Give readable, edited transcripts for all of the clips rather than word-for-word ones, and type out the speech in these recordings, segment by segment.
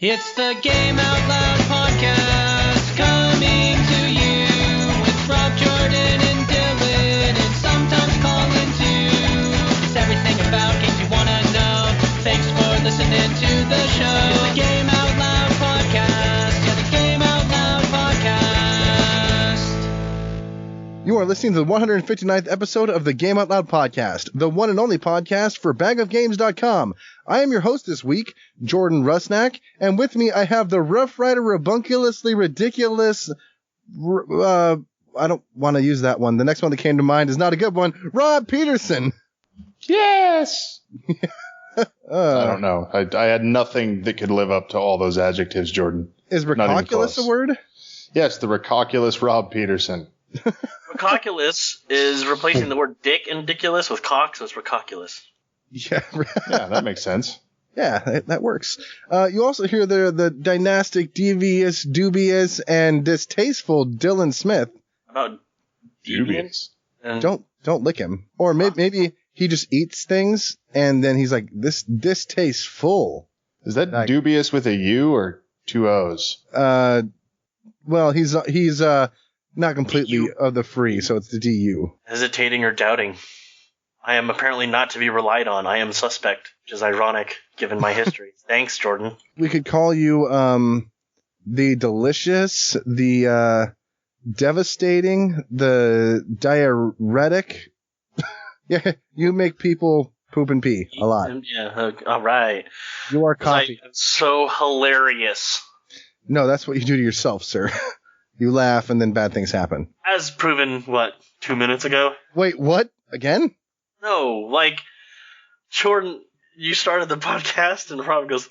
It's the Game Out Loud podcast coming to you with Rob, Jordan, and Dylan, and sometimes Colin too. It's everything about games you want to know. Thanks for listening to the show. It's the Game Out Loud podcast. Yeah, the Game Out Loud podcast. You are listening to the 159th episode of the Game Out Loud podcast, the one and only podcast for bagofgames.com. I am your host this week, Jordan Rusnak, and with me I have the Rough Rider Rabunculously Ridiculous, I don't want to use that one. The next one that came to mind is not a good one, Rob Peterson. Yes! I don't know. I had nothing that could live up to all those adjectives, Jordan. Is ridiculous a word? Yes, the ridiculous Rob Peterson. Ridiculous is replacing the word dick and ridiculous with cock, so it's ridiculous. Yeah. Yeah, that makes sense. Yeah, that works. You also hear the dynastic, devious, dubious, and distasteful Dylan Smith. About Dubious. Don't lick him. Or maybe he just eats things, and then he's like, this tastes full. Is that dubious with a U or two O's? Well, he's not completely of the free, so it's the DU. Hesitating or doubting. I am apparently not to be relied on. I am suspect, which is ironic given my history. Thanks, Jordan. We could call you the delicious, the devastating, the diuretic. Yeah, you make people poop and pee a lot. Yeah, all right. You are coffee. So hilarious. No, that's what you do to yourself, sir. You laugh and then bad things happen. As proven, 2 minutes ago? Wait, what? Again? No, Jordan, you started the podcast and Rob goes,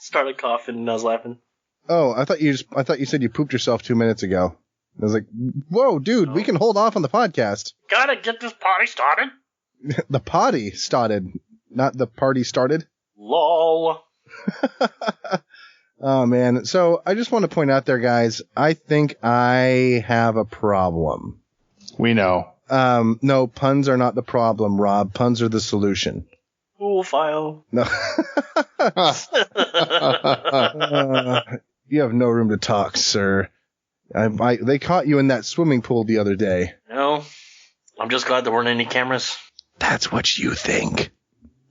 started coughing and I was laughing. Oh, I thought you said you pooped yourself 2 minutes ago. I was like, whoa, dude, we can hold off on the podcast. Gotta get this party started. The potty started, not the party started. LOL. Oh, man. So I just want to point out there, guys, I think I have a problem. We know. No, puns are not the problem, Rob. Puns are the solution. Cool file. No. You have no room to talk, sir. They caught you in that swimming pool the other day. No, I'm just glad there weren't any cameras. That's what you think.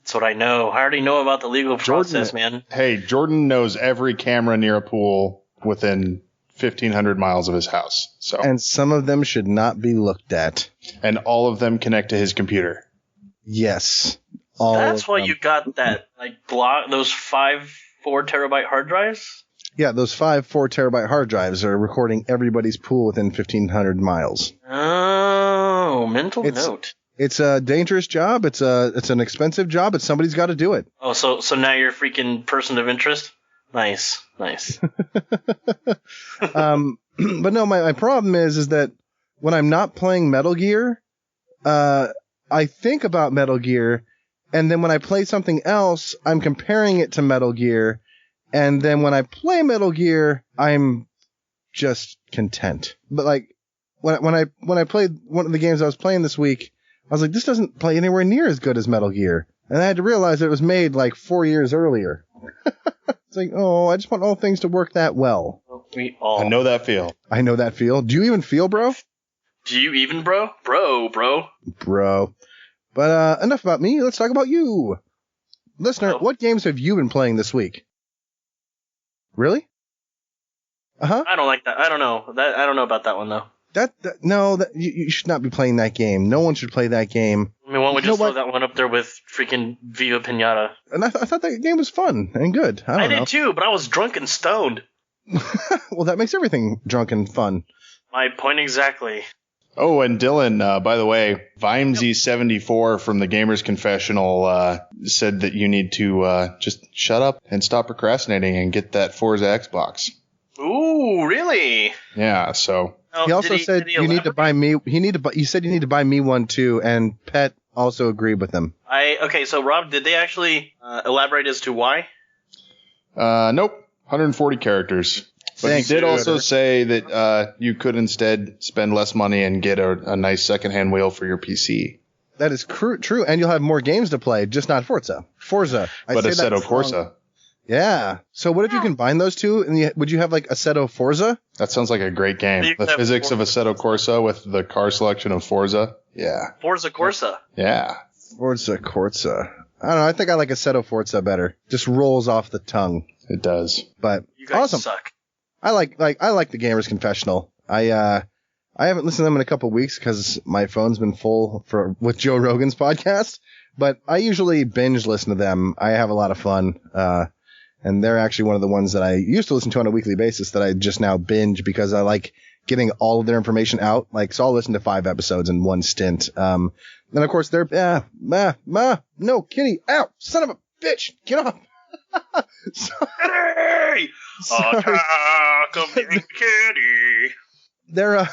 That's what I know. I already know about the legal process, man. Hey, Jordan knows every camera near a pool within 1,500 miles of his house. And some of them should not be looked at. And all of them connect to his computer. Yes. That's why you got that, those 5 4-terabyte hard drives? Yeah, those 5 4-terabyte hard drives are recording everybody's pool within 1,500 miles. Oh, mental note. It's a dangerous job. It's an expensive job, but somebody's got to do it. Oh, so now you're a freaking person of interest? Nice. But no, my problem is that when I'm not playing Metal Gear, I think about Metal Gear, and then when I play something else, I'm comparing it to Metal Gear, and then when I play Metal Gear, I'm just content. But when I played one of the games I was playing this week, I was like, this doesn't play anywhere near as good as Metal Gear. And I had to realize that it was made 4 years earlier. It's like, I just want all things to work that well. We all. I know that feel. I know that feel. Do you even feel, bro? Do you even, bro? Bro. But enough about me. Let's talk about you. Listener, what games have you been playing this week? Really? Uh-huh. I don't like that. I don't know. I don't know about that one, though. You should not be playing that game. No one should play that game. I mean, why don't we just throw that one up there with freaking Viva Pinata? And I thought that game was fun and good. I did too, but I was drunk and stoned. Well, that makes everything drunk and fun. My point exactly. Oh, and Dylan, by the way, Vimesy74 from the Gamers Confessional said that you need to just shut up and stop procrastinating and get that Forza Xbox. Ooh, really? Yeah, so... He also said you need to buy me. You said you need to buy me one too, and Pet also agreed with him. Okay, so Rob, did they actually elaborate as to why? Nope, 140 characters. But he did also say that you could instead spend less money and get a nice secondhand wheel for your PC. That is true, and you'll have more games to play, just not Forza. But Assetto Corsa. Yeah. So what if you combine those two? And would you have like Assetto Forza? That sounds like a great game. You The have physics of Forza. Assetto Corsa with the car selection of Forza. Yeah. Forza Corsa. Yeah. Forza Corsa. I don't know. I think I like Assetto Forza better. Just rolls off the tongue. It does. But You guys awesome. suck. I like the Gamers Confessional. I haven't listened to them in a couple weeks because my phone's been full with Joe Rogan's podcast. But I usually binge listen to them. I have a lot of fun. And they're actually one of the ones that I used to listen to on a weekly basis that I just now binge because I like getting all of their information out. Like, so I'll listen to 5 episodes in one stint. Then of course they're, no, kitty, ow, son of a bitch, get off. Hey! Sorry. Attack of the kitty. They're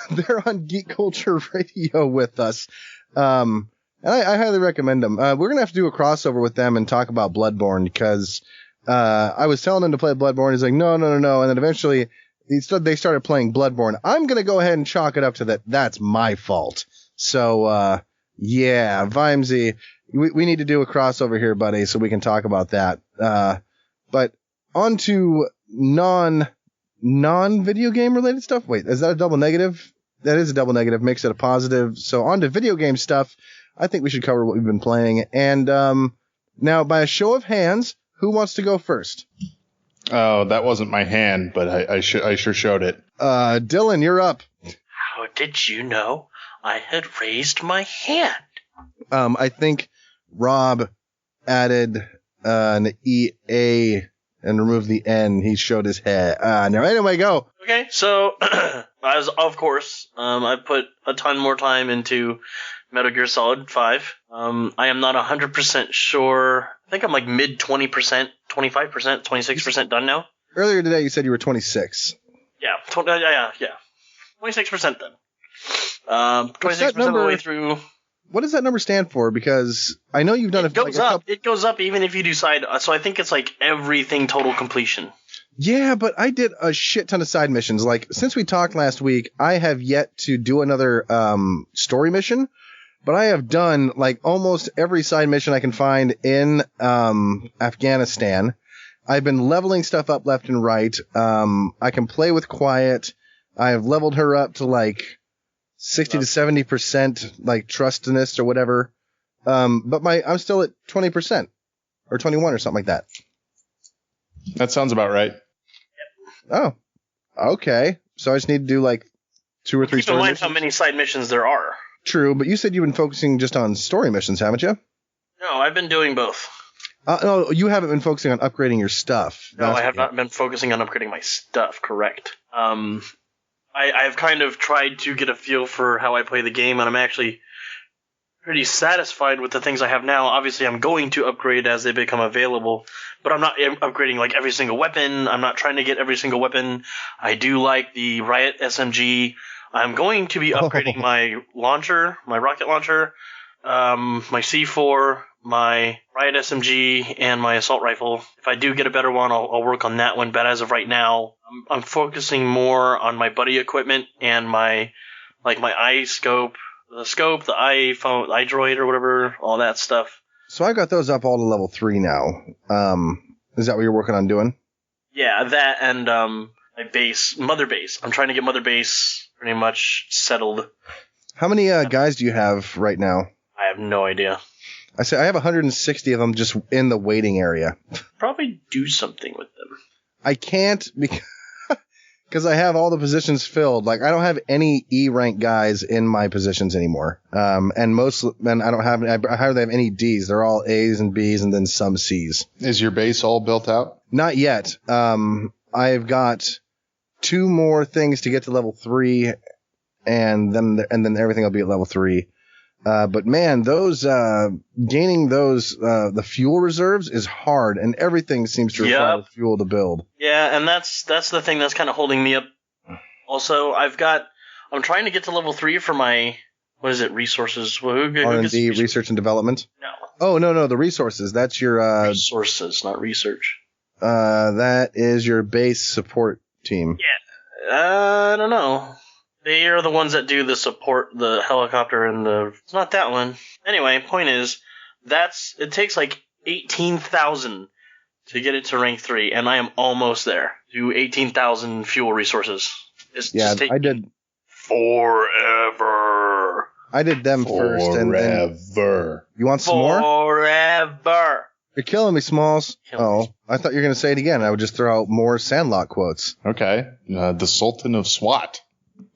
on Geek Culture Radio with us. And I highly recommend them. We're going to have to do a crossover with them and talk about Bloodborne because, I was telling him to play Bloodborne. He's like, no. And then eventually they started playing Bloodborne. I'm going to go ahead and chalk it up to that. That's my fault. So, yeah, Vimesy, we need to do a crossover here, buddy, so we can talk about that. But on to non-video game related stuff. Wait, is that a double negative? That is a double negative, makes it a positive. So on to video game stuff. I think we should cover what we've been playing. And, now by a show of hands, who wants to go first? Oh, that wasn't my hand, but I sure showed it. Dylan, you're up. How did you know I had raised my hand? I think Rob added an EA and removed the N. He showed his head. No, anyway, go. Okay, so as of course, I put a ton more time into Metal Gear Solid 5. I am not 100% sure. I think I'm like mid 20%, 25%, 26% done now. Earlier today, you said you were 26. Yeah, 26% done. 26% of the way through. What does that number stand for? Because I know you've done It goes up. It goes up even if you do side. So I think it's like everything total completion. Yeah, but I did a shit ton of side missions. Like, since we talked last week, I have yet to do another story mission, but I have done like almost every side mission I can find in Afghanistan. I've been leveling stuff up left and right. I can play with Quiet. I have leveled her up to like 60 to 70% like trustiness or whatever. But I'm still at 20% or 21 or something like that. That sounds about right. Oh, okay. So I just need to do like 2 or 3 Keep in story mind missions. how many side missions there are. True, but you said you've been focusing just on story missions, haven't you? No, I've been doing both. No, you haven't been focusing on upgrading your stuff. No, I have not been focusing on upgrading my stuff, correct. I've kind of tried to get a feel for how I play the game, and I'm actually pretty satisfied with the things I have now. Obviously, I'm going to upgrade as they become available, but I'm not upgrading like every single weapon. I'm not trying to get every single weapon. I do like the Riot SMG. I'm going to be upgrading my launcher, my rocket launcher, my C4, my Riot SMG, and my assault rifle. If I do get a better one, I'll work on that one. But as of right now, I'm focusing more on my buddy equipment and my eye scope, the iPhone, iDroid or whatever, all that stuff. So I got those up all to level 3 now. Is that what you're working on doing? Yeah, that and my base, Mother Base. I'm trying to get Mother Base pretty much settled. How many guys do you have right now? I have no idea. I say I have 160 of them just in the waiting area. Probably do something with them. I can't because I have all the positions filled. Like, I don't have any E rank guys in my positions anymore. And I hardly have any Ds. They're all A's and B's and then some C's. Is your base all built out? Not yet. I've got 2 more things to get to level 3 and then everything will be at level 3. But man, those, gaining those, the fuel reserves is hard and everything seems to require fuel to build. Yeah, and that's the thing that's kind of holding me up. Also, I'm trying to get to level 3 for my, what is it, resources? R&D, research and development? No. Oh, no, the resources. That's your, resources, not research. That is your base support team. Yeah. I don't know. They are the ones that do the support, the helicopter and it's not that one. Anyway, point is, it takes like 18,000 to get it to rank 3, and I am almost there. To 18,000 fuel resources. It's just taking I did forever. I did them first. And Forever. you want some more? Forever. You're killing me, Smalls. Killing me. I thought you were going to say it again. I would just throw out more Sandlot quotes. Okay. The Sultan of SWAT.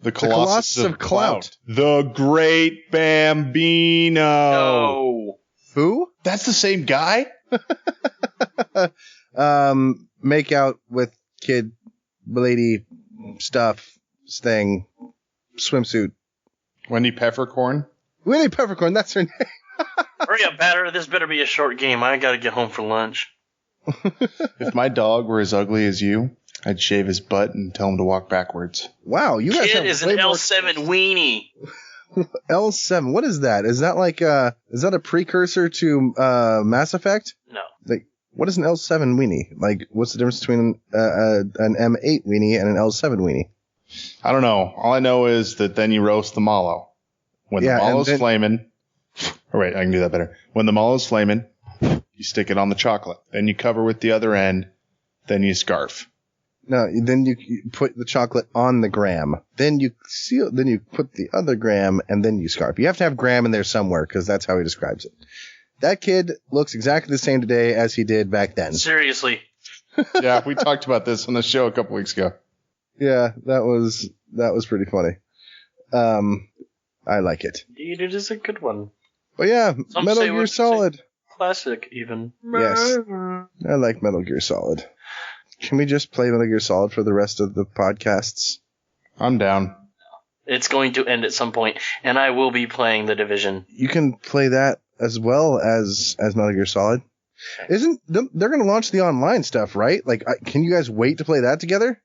The Colossus of Clout. The Great Bambino. No. Who? That's the same guy? Make out with kid, lady, stuff, thing, swimsuit. Wendy Peppercorn. Winnie Peppercorn, that's her name. Hurry up, batter. This better be a short game. I gotta get home for lunch. If my dog were as ugly as you, I'd shave his butt and tell him to walk backwards. Wow, you guys Kid have is way an more- L7 weenie. L7. What is that? Is that like is that a precursor to Mass Effect? No. Like, what is an L7 weenie? Like, what's the difference between an M8 weenie and an L7 weenie? I don't know. All I know is that then you roast the mallow. When Yeah, the and mallow's then- flaming. Oh, wait, I can do that better. When the mallow's flaming, you stick it on the chocolate. Then you cover with the other end. Then you scarf. No, then you put the chocolate on the graham. Then you seal. Then you put the other graham, and then you scarf. You have to have graham in there somewhere because that's how he describes it. That kid looks exactly the same today as he did back then. Seriously. Yeah, we talked about this on the show a couple weeks ago. Yeah, that was pretty funny. I like it. Indeed, it is a good one. But yeah, Some Metal say Gear what you Solid. Classic, even. Yes. I like Metal Gear Solid. Can we just play Metal Gear Solid for the rest of the podcasts? I'm down. It's going to end at some point, and I will be playing The Division. You can play that as well as Metal Gear Solid. They're going to launch the online stuff, right? Like, can you guys wait to play that together?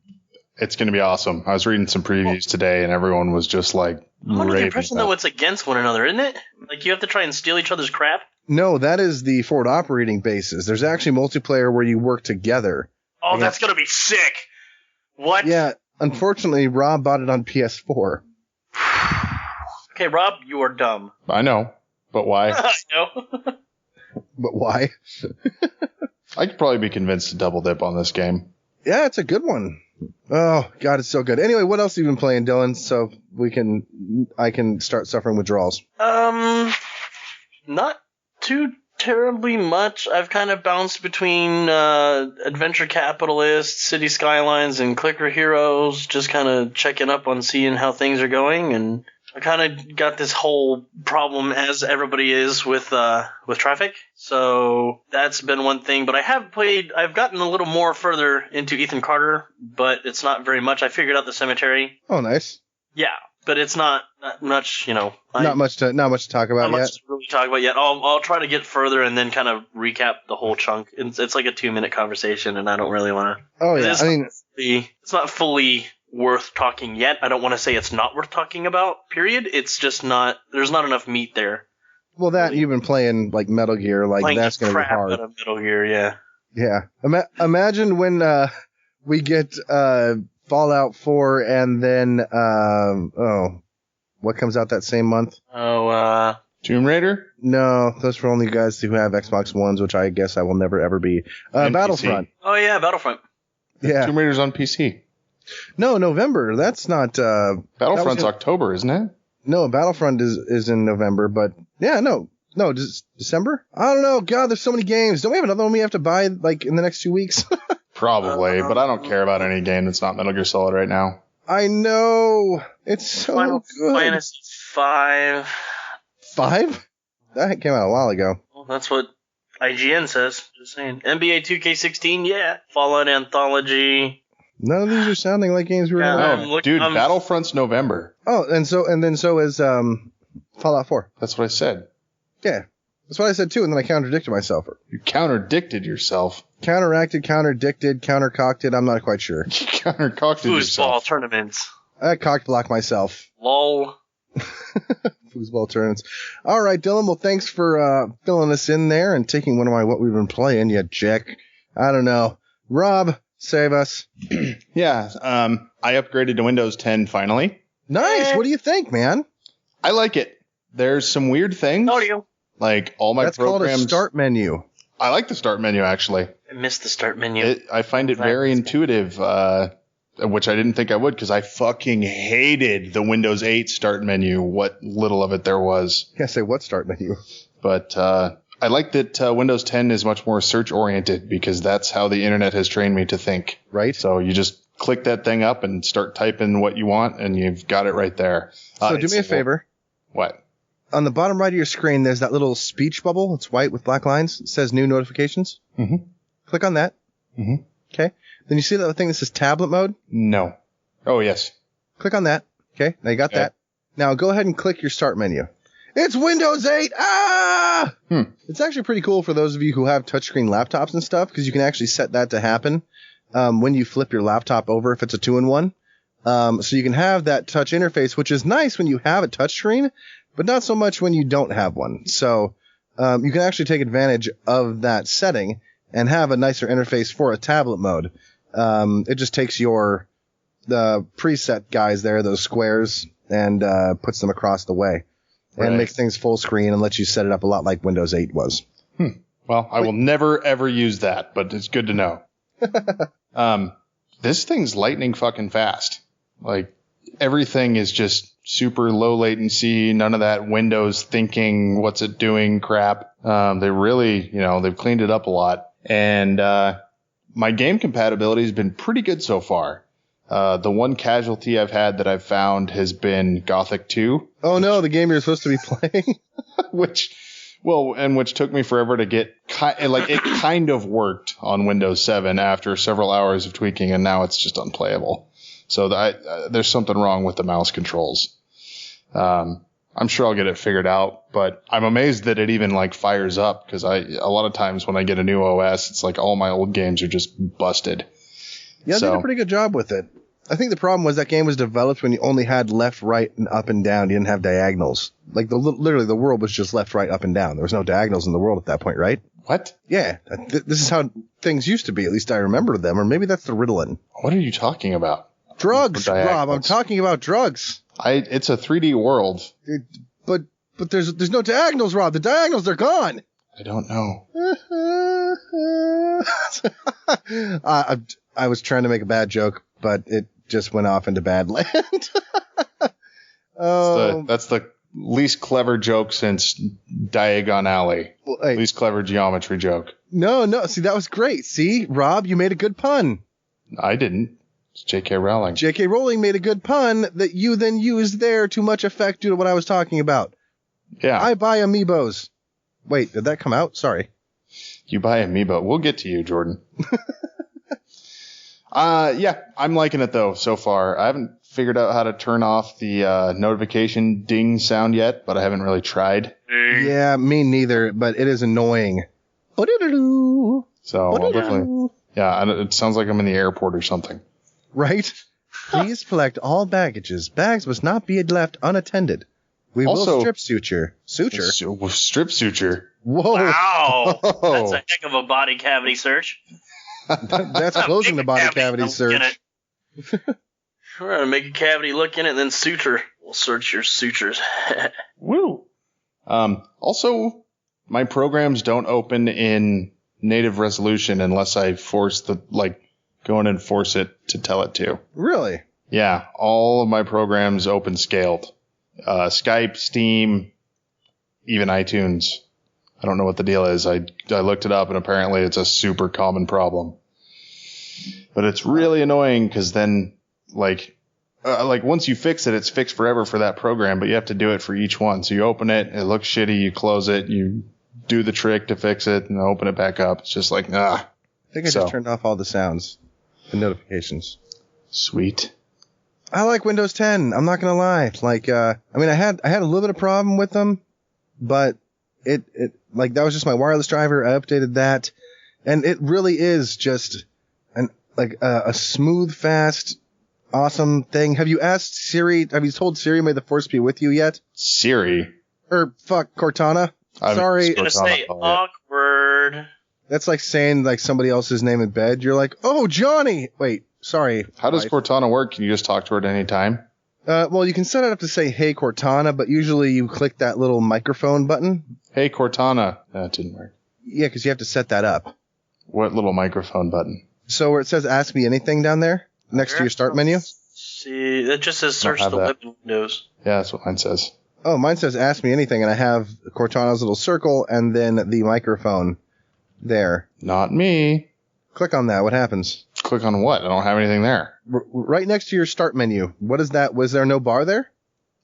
It's going to be awesome. I was reading some previews today, and everyone was just like, I'm under the raving impression, about though, it. it's against one another, isn't it? Like, you have to try and steal each other's crap? No, that is the forward operating bases. There's actually multiplayer where you work together. Oh, Yeah. that's going to be sick. What? Yeah, unfortunately, Rob bought it on PS4. Okay, Rob, you are dumb. I know, but why? I know. But why? I could probably be convinced to double dip on this game. Yeah, it's a good one. Oh, God, it's so good. Anyway, what else have you been playing, Dylan? So I can start suffering withdrawals. Not too terribly much. I've kind of bounced between Adventure Capitalist, City Skylines, and Clicker Heroes, just kind of checking up on seeing how things are going, and I kind of got this whole problem as everybody is with traffic. So that's been one thing, but I've gotten a little more further into Ethan Carter, but it's not very much. I figured out the cemetery. Oh, nice. Yeah, but it's not much, Not much to talk about not yet. much to really talk about yet. I'll try to get further and then kind of recap the whole chunk. It's like a 2-minute conversation, and I don't really want to. Oh yeah, It's not fully worth talking yet. I don't want to say it's not worth talking about. Period. It's just not. There's not enough meat there. well, that you've been playing like Metal Gear, like Playing that's the going to be crap hard. out of Metal Gear, yeah. Yeah. Imagine when we get Fallout 4 and then what comes out that same month? Oh, Tomb Raider? No, those for only guys who have Xbox Ones, which I guess I will never ever be. And Battlefront. oh yeah, Battlefront. Yeah. Tomb Raider's on PC. No, November. That's not. Battlefront's October, isn't it? No, Battlefront is in November, but yeah, no, December. I don't know. God, there's so many games. Don't we have another one we have to buy like in the next 2 weeks? Probably, but I don't care about any game that's not Metal Gear Solid right now. I know. It's so Final good. Fantasy 5. 5? That came out a while ago. Well, that's what IGN says. Just saying. NBA 2K16, yeah. Fallout Anthology. None of these are sounding like games we were Yeah. gonna Oh, dude, Battlefront's November. Oh, and so is Fallout 4. That's what I said. Yeah. That's what I said too, and then I contradicted myself. You counterdicted yourself. Counteracted, counterdicted, countercocked. I'm not quite sure. You countercocked Foosball yourself. tournaments. I cocked blocked myself. LOL. Foosball tournaments. All right, Dylan. Well, thanks for filling us in there and taking one of what we've been playing. You jack. I don't know. Rob, save us. Yeah, I upgraded to Windows 10 finally. Nice. What do you think, man? I like it. There's some weird things. Audio. Like all my That's called a programs. start menu. I like the start menu, actually. I missed the start menu. I find it very intuitive, which I didn't think I would because I fucking hated the Windows 8 start menu, what little of it there was. Can't say what start menu. But I like that Windows 10 is much more search-oriented because that's how the internet has trained me to think. Right. So you just click that thing up and start typing what you want, and you've got it right there. So do me a favor. What? On the bottom right of your screen, there's that little speech bubble. It's white with black lines. It says new notifications. Mm-hmm. Click on that. Mm-hmm. Okay. Then you see that thing that says tablet mode? No. Oh, yes. Click on that. Okay. Now you got that. Now go ahead and click your start menu. It's Windows 8! Ah! It's actually pretty cool for those of you who have touchscreen laptops and stuff, because you can actually set that to happen when you flip your laptop over if it's a 2-in-1. So you can have that touch interface, which is nice when you have a touchscreen, but not so much when you don't have one. So you can actually take advantage of that setting and have a nicer interface for a tablet mode. It just takes the preset guys there, those squares, and puts them across the way. And makes things full screen and lets you set it up a lot like Windows 8 was. Well, I will never, ever use that, but it's good to know. This thing's lightning fucking fast. Like, everything is just super low latency, none of that Windows thinking, what's it doing crap. They really, they've cleaned it up a lot. And my game compatibility has been pretty good so far. The one casualty I've had that I've found has been Gothic 2. Oh no, the game you're supposed to be playing? which took me forever to get, it kind of worked on Windows 7 after several hours of tweaking, and now it's just unplayable. So there's something wrong with the mouse controls. I'm sure I'll get it figured out, but I'm amazed that it even fires up, because a lot of times when I get a new OS, it's like all my old games are just busted. Yeah, they did a pretty good job with it. I think the problem was that game was developed when you only had left, right, and up and down. You didn't have diagonals. Literally the world was just left, right, up and down. There was no diagonals in the world at that point, right? What? Yeah. This is how things used to be. At least I remember them. Or maybe that's the Ritalin. What are you talking about? Drugs, Rob. I'm talking about drugs. It's a 3D world. But there's no diagonals, Rob. The diagonals, they're gone. I don't know. I was trying to make a bad joke, but it just went off into bad land. That's the least clever joke since Diagon Alley. Well, hey, least clever geometry joke. No. See, that was great. See, Rob, you made a good pun. I didn't. It's J.K. Rowling. J.K. Rowling made a good pun that you then used there to much effect due to what I was talking about. Yeah. I buy amiibos. Wait, did that come out? Sorry. You buy amiibo. We'll get to you, Jordan. Yeah, I'm liking it though so far. I haven't figured out how to turn off the notification ding sound yet, but I haven't really tried. Yeah, me neither, but it is annoying. So I'll definitely, it sounds like I'm in the airport or something. Right? Please collect all baggages. Bags must not be left unattended. We will strip suture. Strip suture. Whoa. Wow. That's a heck of a body cavity search. That's closing the body cavity search. We're going to make a cavity, look in it, and then suture. We'll search your sutures. Woo. Also, my programs don't open in native resolution unless I go in and force it to tell it to. Really? Yeah. All of my programs open scaled. Skype, Steam, even iTunes. I don't know what the deal is. I looked it up, and apparently it's a super common problem. But it's really annoying because then, once you fix it, it's fixed forever for that program, but you have to do it for each one. So you open it, it looks shitty, you close it, you do the trick to fix it, and open it back up. It's just like, I think I just turned off all the sounds and notifications. Sweet. I like Windows 10. I'm not gonna lie. I had a little bit of problem with them, but it that was just my wireless driver. I updated that, and it really is just a smooth, fast, awesome thing. Have you asked Siri? Have you told Siri, "May the Force be with you" yet? Siri. Cortana. Sorry. I was gonna say awkward. That's like saying somebody else's name in bed. You're like, "Oh, Johnny." Wait, sorry. How does Cortana work? Can you just talk to her at any time? Well, you can set it up to say, "Hey, Cortana," but usually you click that little microphone button. Hey, Cortana. That didn't work. Yeah, because you have to set that up. What little microphone button? So where it says "Ask Me Anything" down there, next to your start menu. See, that just says search the web and Windows. Yeah, that's what mine says. Oh, mine says "Ask Me Anything," and I have Cortana's little circle and then the microphone there. Not me. Click on that. What happens? Click on what? I don't have anything there. Right next to your start menu. What is that? Was there no bar there?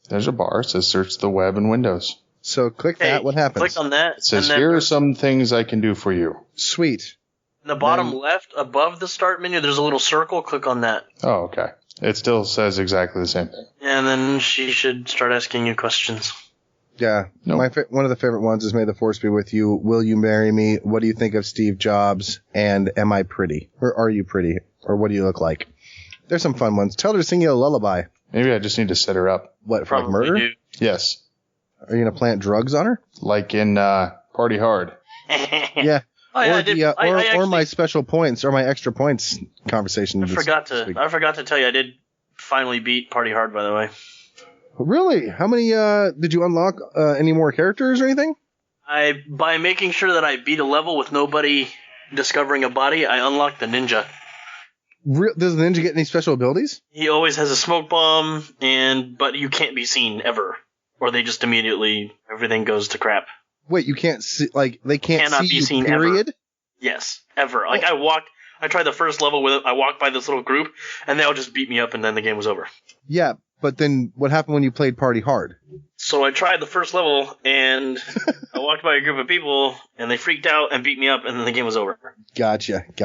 There's a bar. It says search the web and Windows. So click that. What happens? Click on that. It says here are some things I can do for you. Sweet. In the bottom left, above the start menu, there's a little circle. Click on that. Oh, okay. It still says exactly the same thing. And then she should start asking you questions. Yeah. Nope. One of the favorite ones is "May the Force be with you. Will you marry me? What do you think of Steve Jobs? And am I pretty? Or are you pretty? Or what do you look like?" There's some fun ones. Tell her to sing you a lullaby. Maybe I just need to set her up. What, for like murder? Do. Yes. Are you going to plant drugs on her? Like in Party Hard. Yeah. Oh, yeah, Or my special points or my extra points conversation. I forgot to tell you, I did finally beat Party Hard, by the way. Really? How many did you unlock? Any more characters or anything? By making sure that I beat a level with nobody discovering a body, I unlocked the ninja. Does the ninja get any special abilities? He always has a smoke bomb, but you can't be seen ever, or they just immediately everything goes to crap. Wait, you can't see, like, they Cannot see be you, seen period? ever. Yes, ever. Like, I tried the first level with it, I walked by this little group, and they all just beat me up, and then the game was over. Yeah, but then what happened when you played Party Hard? So I tried the first level, and I walked by a group of people, and they freaked out and beat me up, and then the game was over. Gotcha. I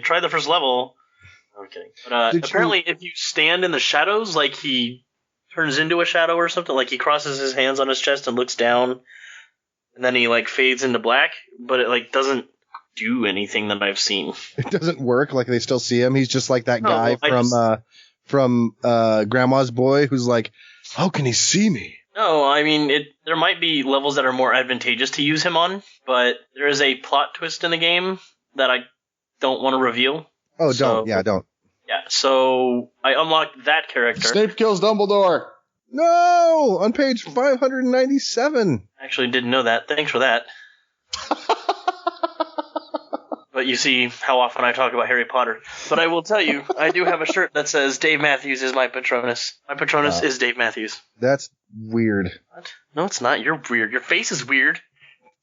tried the first level. I'm kidding. But apparently, if you stand in the shadows, like he turns into a shadow or something, like he crosses his hands on his chest and looks down, and then he like fades into black, but it like doesn't do anything that I've seen. It doesn't work. Like they still see him. He's just like that guy from Grandma's Boy, who's like, how can he see me? No, I mean, there might be levels that are more advantageous to use him on, but there is a plot twist in the game that I don't want to reveal. Oh, don't. Yeah, don't. Yeah, so I unlocked that character. Snape kills Dumbledore. No! On page 597. Actually didn't know that. Thanks for that. But you see how often I talk about Harry Potter. But I will tell you, I do have a shirt that says Dave Matthews is my Patronus. My Patronus is Dave Matthews. That's weird. What? No, it's not. You're weird. Your face is weird.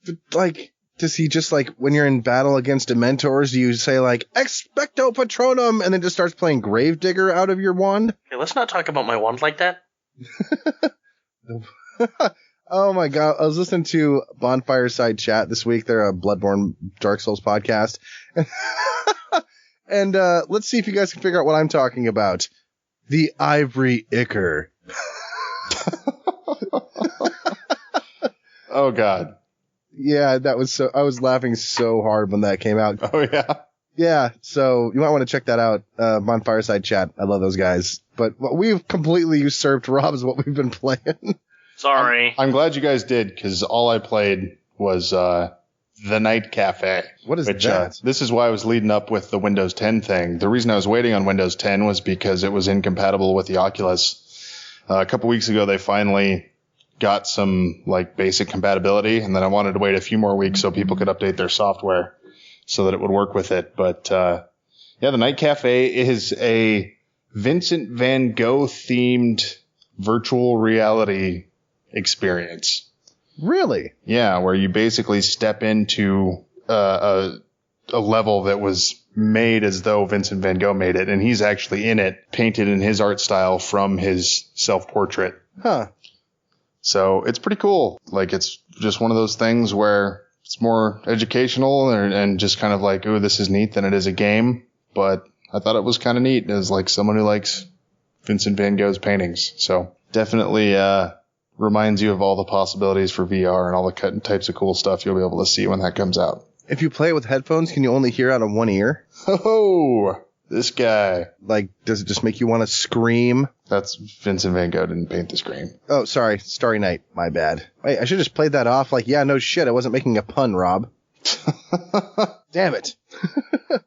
But, like, does he just, like, when you're in battle against Dementors, do you say, like, Expecto Patronum, and then just starts playing Gravedigger out of your wand? Okay, let's not talk about my wand like that. Oh my god, I was listening to Bonfire Side Chat this week. They're a Bloodborne Dark Souls podcast. And let's see if you guys can figure out what I'm talking about. The Ivory Ichor. Oh god. Yeah, that was I was laughing so hard when that came out. Oh yeah. Yeah, so you might want to check that out. Bonfire Side Chat. I love those guys. But we've completely usurped Rob's what we've been playing. Sorry. I'm glad you guys did, because all I played was The Night Cafe. What is that? This is why I was leading up with the Windows 10 thing. The reason I was waiting on Windows 10 was because it was incompatible with the Oculus. A couple weeks ago, they finally got some like basic compatibility, and then I wanted to wait a few more weeks so people could update their software so that it would work with it. But yeah, The Night Cafe is a Vincent van Gogh themed virtual reality experience. Really? Yeah, where you basically step into a level that was made as though Vincent van Gogh made it, and he's actually in it, painted in his art style from his self-portrait. Huh. So it's pretty cool. Like, it's just one of those things where it's more educational and just kind of like, ooh, this is neat than it is a game. But I thought it was kind of neat as like someone who likes Vincent van Gogh's paintings. So definitely reminds you of all the possibilities for VR and all the types of cool stuff you'll be able to see when that comes out. If you play it with headphones, can you only hear out of one ear? Oh, this guy. Like, does it just make you want to scream? That's Vincent van Gogh didn't paint the scream. Oh, sorry. Starry Night. My bad. Wait, I should just played that off like, yeah, no shit. I wasn't making a pun, Rob. Damn it. Well,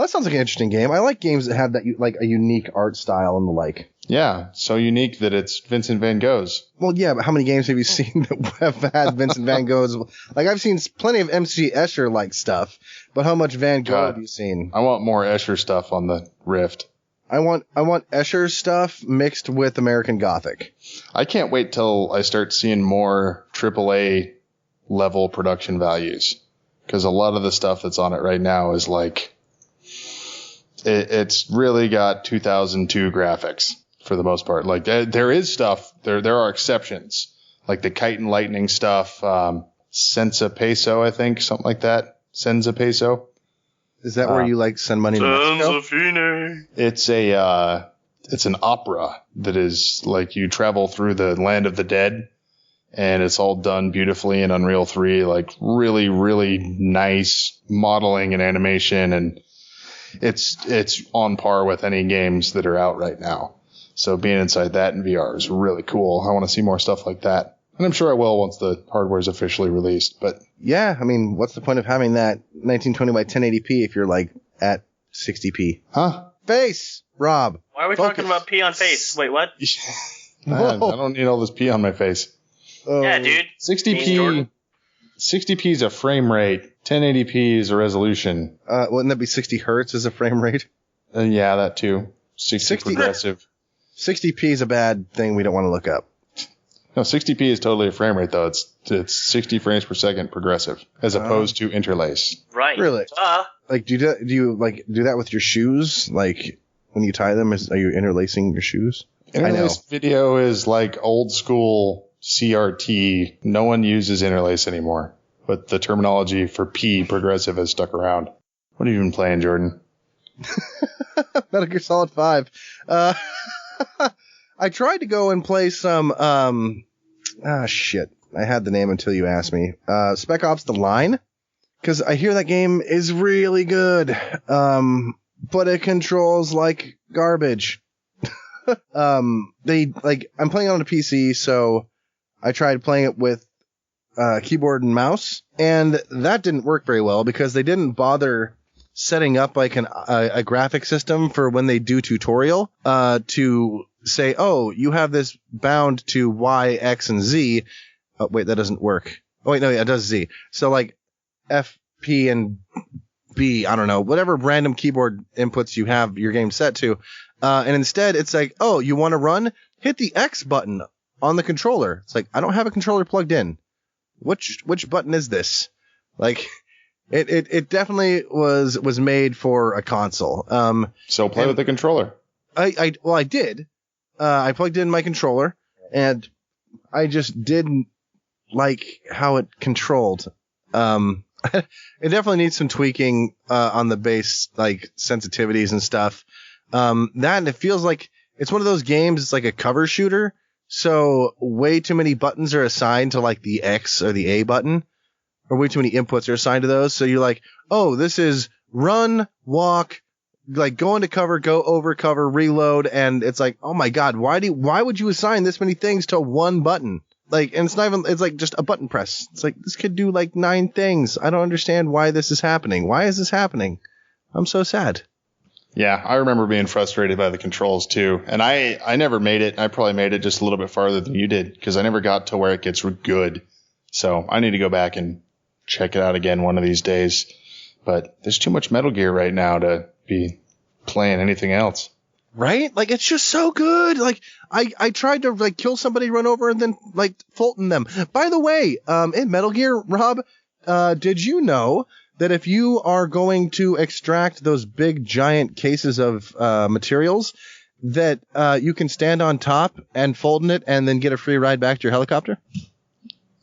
that sounds like an interesting game. I like games that have that like a unique art style and the like. Yeah, so unique that it's Vincent Van Gogh's. Well, yeah, but how many games have you seen that have had Vincent Van Gogh's? Like, I've seen plenty of MC Escher-like stuff, but how much Van Gogh have you seen? I want more Escher stuff on the Rift. I want Escher stuff mixed with American Gothic. I can't wait till I start seeing more AAA level production values, because a lot of the stuff that's on it right now is like, it's really got 2002 graphics for the most part. Like there is stuff, there are exceptions, like the Kite and Lightning stuff, Senza Peso, I think, something like that. Senza Peso. Is that where you like send money to Mexico? It's an opera that is like you travel through the land of the dead, and it's all done beautifully in Unreal 3, like really, really nice modeling and animation, and it's on par with any games that are out right now. So being inside that in VR is really cool. I want to see more stuff like that. And I'm sure I will once the hardware is officially released. But yeah, I mean, what's the point of having that 1920 by 1080p if you're like at 60p? Huh? Face, Rob. Why are we talking about pee on face? Wait, what? Man, I don't need all this pee on my face. Yeah, dude. 60p is a frame rate. 1080p is a resolution. Wouldn't that be 60 hertz as a frame rate? Yeah, that too. 60 progressive. 60p is a bad thing we don't want to look up. No, 60p is totally a frame rate, though. It's 60 frames per second progressive, as opposed to interlace. Right. Really? Like, do you do that with your shoes? Like, when you tie them, are you interlacing your shoes? Interlace video is like old school CRT. No one uses interlace anymore, but the terminology for P, progressive, has stuck around. What have you been playing, Jordan? Metal Gear Solid 5. I tried to go and play some, shit. I had the name until you asked me. Spec Ops The Line. Cause I hear that game is really good. But it controls like garbage. I'm playing it on a PC, so I tried playing it with, keyboard and mouse, and that didn't work very well because they didn't bother setting up like a graphic system for when they do tutorial, to say, oh, you have this bound to Y, X, and Z. Oh, wait, that doesn't work. Oh, wait, no, yeah, it does Z. So like F, P, and B, I don't know, whatever random keyboard inputs you have your game set to. And instead it's like, oh, you want to run? Hit the X button on the controller. It's like, I don't have a controller plugged in. Which button is this? Like, it definitely was made for a console. So play with the controller. I did. I plugged in my controller, and I just didn't like how it controlled. It definitely needs some tweaking on the base, like sensitivities and stuff. And it feels like it's one of those games. It's like a cover shooter, so way too many buttons are assigned to like the X or the A button, or way too many inputs are assigned to those. So you're like, oh, this is run, walk, like go into cover, go over cover, reload, and it's like, oh my god, why would you assign this many things to one button? Like, and it's not even, it's like just a button press. It's like, this could do like 9 things. I don't understand why this is happening. Why is this happening? I'm so sad. Yeah, I remember being frustrated by the controls too. And I never made it. I probably made it just a little bit farther than you did, because I never got to where it gets good. So I need to go back and check it out again one of these days. But there's too much Metal Gear right now to be playing anything else. Right? Like, it's just so good. Like, I tried to like kill somebody, run over, and then like Fulton them. By the way, in Metal Gear, Rob, did you know that if you are going to extract those big giant cases of materials, that you can stand on top and Fulton it and then get a free ride back to your helicopter?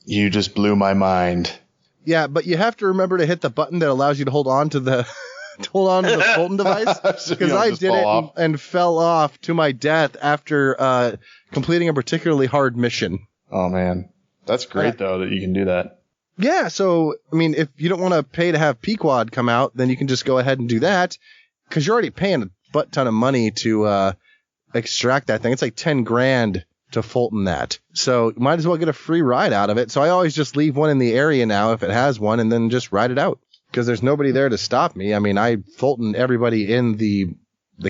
You just blew my mind. Yeah, but you have to remember to hit the button that allows you to hold on to the Fulton device, because I did it and fell off to my death after completing a particularly hard mission. Oh man, that's great though that you can do that. Yeah, so I mean, if you don't want to pay to have Pequod come out, then you can just go ahead and do that, because you're already paying a butt ton of money to extract that thing. It's like $10,000 to Fulton that, so you might as well get a free ride out of it. So I always just leave one in the area now if it has one, and then just ride it out, because there's nobody there to stop me. I mean, I Fulton everybody in the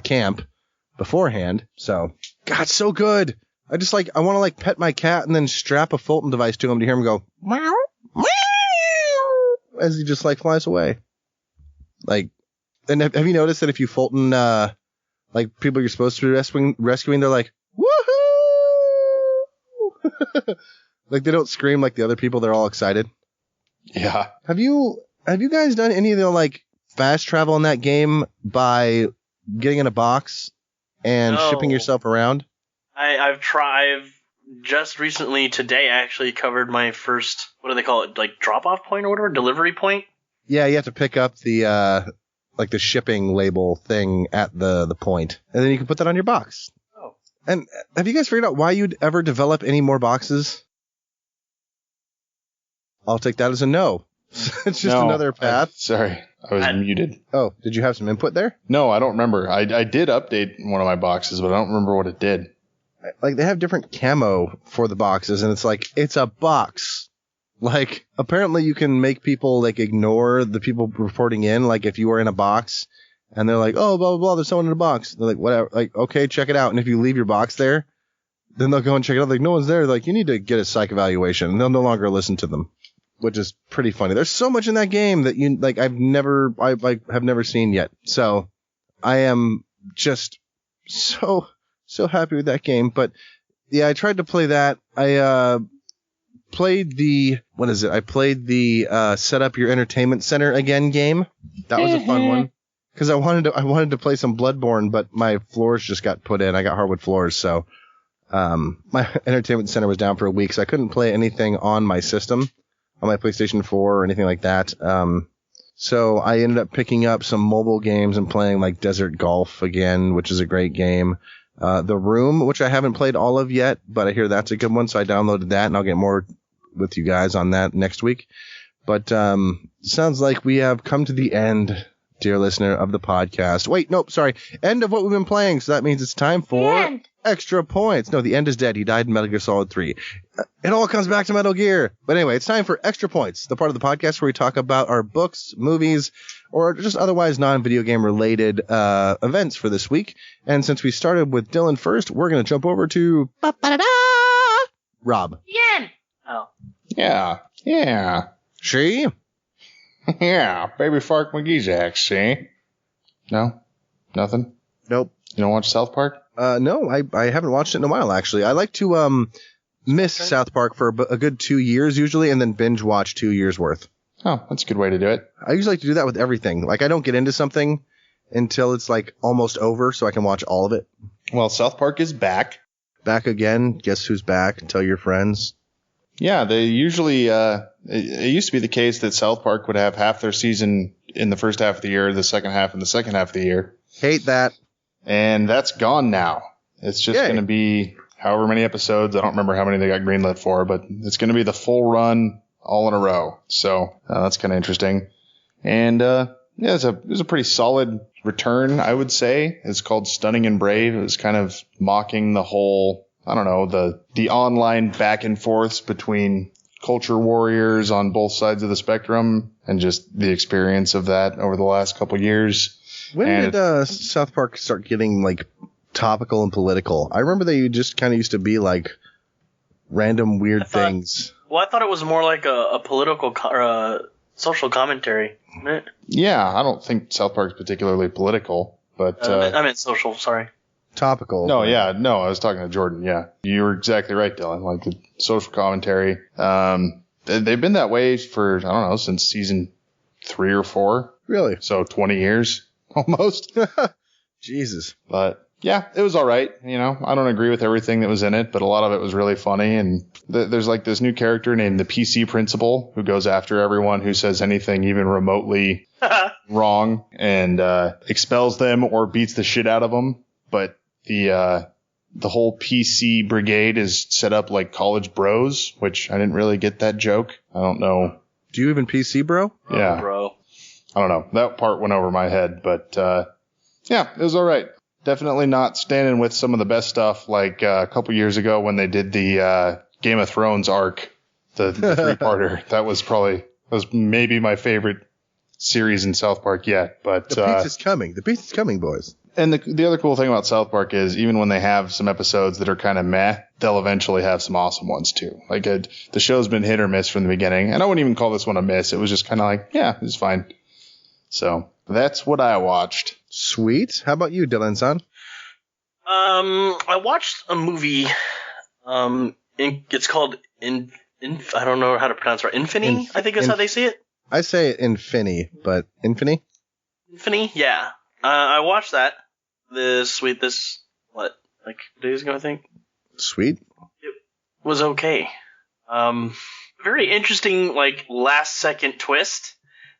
camp, beforehand. So, God, so good. I want to like pet my cat and then strap a Fulton device to him to hear him go meow, meow, as he just like flies away. Like, and have you noticed that if you Fulton, like people you're supposed to be rescuing, they're like, woohoo! Like they don't scream like the other people. They're all excited. Yeah. Have you guys done any of the like fast travel in that game by getting in a box and shipping yourself around? I've just recently today actually covered my first, what do they call it, like drop off point or whatever, delivery point. Yeah, you have to pick up the like the shipping label thing at the point, and then you can put that on your box. Oh. And have you guys figured out why you'd ever develop any more boxes? I'll take that as a no. It's just another path. Sorry, I was muted. Oh, did you have some input there? No, I don't remember. I did update one of my boxes, but I don't remember what it did. Like, they have different camo for the boxes, and it's like, it's a box. Like, apparently you can make people, like, ignore the people reporting in, like, if you are in a box, and they're like, oh, blah, blah, blah, there's someone in a box. They're like, whatever. Like, okay, check it out. And if you leave your box there, then they'll go and check it out. Like, no one's there. Like, you need to get a psych evaluation. And they'll no longer listen to them, which is pretty funny. There's so much in that game that you, like, I've never seen yet. So, I am just so happy with that game. But yeah, I tried to play that. I played the set up your entertainment center again game. That was a fun one because I wanted to play some Bloodborne, but my floors just got put in. I got hardwood floors, so my entertainment center was down for a week, so I couldn't play anything on my system, on my PlayStation 4 or anything like that. So I ended up picking up some mobile games and playing like Desert Golf again, which is a great game. The Room, which I haven't played all of yet, but I hear that's a good one, so I downloaded that, and I'll get more with you guys on that next week. But sounds like we have come to the end, dear listener, of the podcast. Wait, nope, sorry. End of what we've been playing, so that means it's time for extra points. No, the end is dead. He died in Metal Gear Solid 3. It all comes back to Metal Gear. But anyway, it's time for extra points, the part of the podcast where we talk about our books, movies, or just otherwise non-video game related events for this week. And since we started with Dylan first, we're going to jump over to Rob. Yeah. Oh. Yeah. She? Yeah, Baby Fark McGeezax, see? No? Nothing? Nope. You don't watch South Park? No, I haven't watched it in a while, actually. I like to miss South Park for a good 2 years usually, and then binge watch 2 years worth. Oh, that's a good way to do it. I usually like to do that with everything. Like, I don't get into something until it's like almost over, so I can watch all of it. Well, South Park is back. Back again. Guess who's back? Tell your friends. Yeah, they usually, it used to be the case that South Park would have half their season in the first half of the year, the second half in the second half of the year. Hate that. And that's gone now. It's just going to be however many episodes. I don't remember how many they got greenlit for, but it's going to be the full run all in a row. So that's kind of interesting. And it was a pretty solid return, I would say. It's called Stunning and Brave. It was kind of mocking the whole, I don't know, the online back and forths between culture warriors on both sides of the spectrum and just the experience of that over the last couple years. When did South Park start getting like topical and political? I remember they just kind of used to be like random weird things. Well, I thought it was more like a political social commentary, isn't it? Yeah, I don't think South Park's particularly political, but I meant social. Sorry. Topical. No, I was talking to Jordan. Yeah, you were exactly right, Dylan. Like the social commentary. They've been that way for, I don't know, since season 3 or 4. Really? So 20 years almost. Jesus. But yeah, it was all right. You know, I don't agree with everything that was in it, but a lot of it was really funny. And there's like this new character named the PC Principal who goes after everyone who says anything even remotely wrong and expels them or beats the shit out of them. But the whole PC brigade is set up like college bros, which I didn't really get that joke. I don't know. Do you even PC, bro? Yeah. Oh, bro. I don't know. That part went over my head, but yeah, it was all right. Definitely not standing with some of the best stuff like a couple years ago when they did the Game of Thrones arc, the 3-parter. That was maybe my favorite series in South Park yet. But the beast is coming. The beast is coming, boys. And the other cool thing about South Park is even when they have some episodes that are kind of meh, they'll eventually have some awesome ones too. Like the show's been hit or miss from the beginning, and I wouldn't even call this one a miss. It was just kind of like, yeah, it's fine. So that's what I watched. Sweet. How about you, Dylan-san? I watched a movie. It's called I don't know how to pronounce it. Right. Infini, I think is how they say it. I say it Infini, but Infini? Infini, yeah. I watched that like 2 days ago, I think. Sweet. It was okay. Very interesting, like, last second twist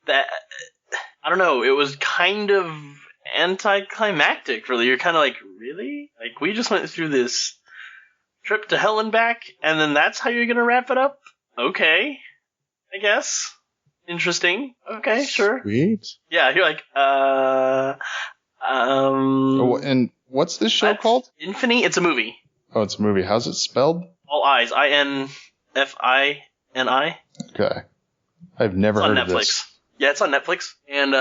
that, I don't know, it was kind of anticlimactic, really. You're kind of like, really? Like, we just went through this trip to hell and back, and then that's how you're gonna wrap it up? Okay. I guess. Interesting. Okay, sure. Sweet. Yeah, you're like, And what's this show called? Infini. It's a movie. Oh, it's a movie. How's it spelled? All eyes. INFINI. Okay. I've never heard of Netflix. this. Yeah, it's on Netflix. And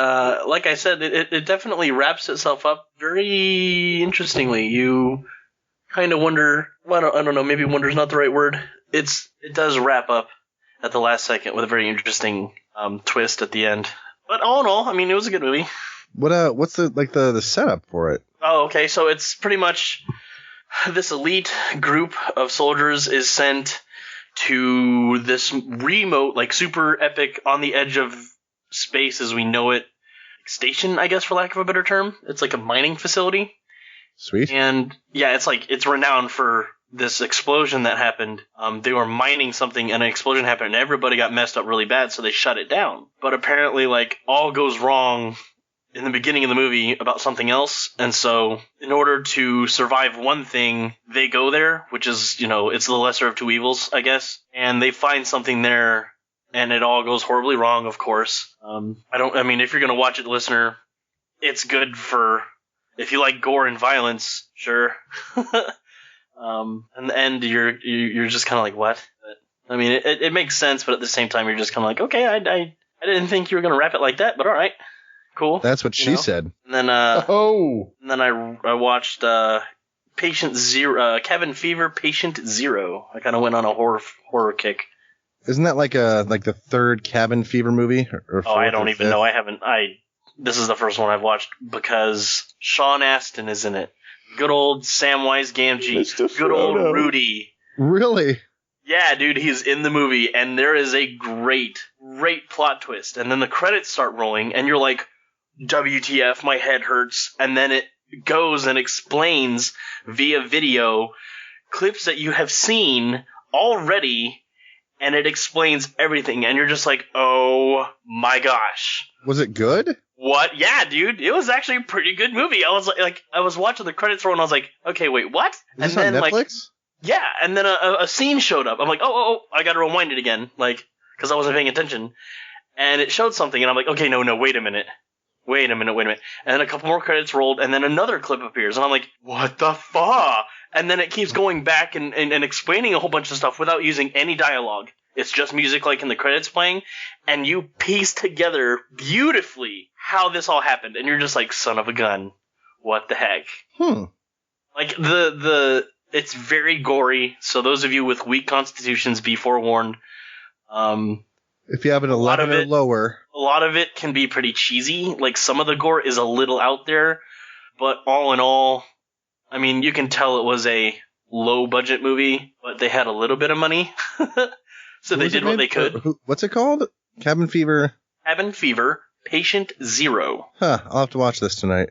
like I said, it definitely wraps itself up very interestingly. You kind of wonder. Well, I don't know. Maybe wonder's not the right word. It does wrap up at the last second with a very interesting twist at the end. But all in all, I mean, it was a good movie. What's the setup for it? Oh, okay. So it's pretty much this elite group of soldiers is sent to this remote, like super epic, on the edge of space as we know it, station, I guess, for lack of a better term. It's like a mining facility. Sweet. And yeah, it's renowned for this explosion that happened. They were mining something and an explosion happened and everybody got messed up really bad, so they shut it down. But apparently, like, all goes wrong in the beginning of the movie about something else. And so in order to survive one thing, they go there, which is, it's the lesser of two evils, I guess. And they find something there and it all goes horribly wrong, of course. If you're going to watch it, listener, it's good for, if you like gore and violence, sure. In the end, you're just kind of like, what? But, I mean, it makes sense, but at the same time, you're just kind of like, okay, I didn't think you were going to wrap it like that, but all right, cool. That's what she said. And then, and then I watched Patient Zero, Cabin Fever, Patient Zero. I kind of went on a horror kick. Isn't that like the third Cabin Fever movie? Or I don't even know. I haven't. This is the first one I've watched because Sean Astin is in it. Good old Samwise Gamgee. Good old Rudy. Really? Yeah, dude, he's in the movie, and there is a great plot twist. And then the credits start rolling, and you're like, WTF, my head hurts. And then it goes and explains via video clips that you have seen already, and it explains everything. And you're just like, oh my gosh. Was it good? What? Yeah, dude. It was actually a pretty good movie. I was watching the credits roll and I was like, okay, wait, what? Is this on Netflix? Yeah, and then a scene showed up. I'm like, oh, I gotta rewind it again, because I wasn't paying attention. And it showed something, and I'm like, okay, no, wait a minute. And then a couple more credits rolled, and then another clip appears, and I'm like, what the fuck? And then it keeps going back and explaining a whole bunch of stuff without using any dialogue. It's just music like in the credits playing, and you piece together beautifully how this all happened, and you're just like, son of a gun, what the heck? Like, it's very gory, so those of you with weak constitutions, be forewarned. If you have an 11 or lower. A lot of it can be pretty cheesy, like some of the gore is a little out there, but all in all, I mean, you can tell it was a low-budget movie, but they had a little bit of money. So they did what they could. What's it called? Cabin Fever? Cabin Fever, Patient Zero. Huh, I'll have to watch this tonight.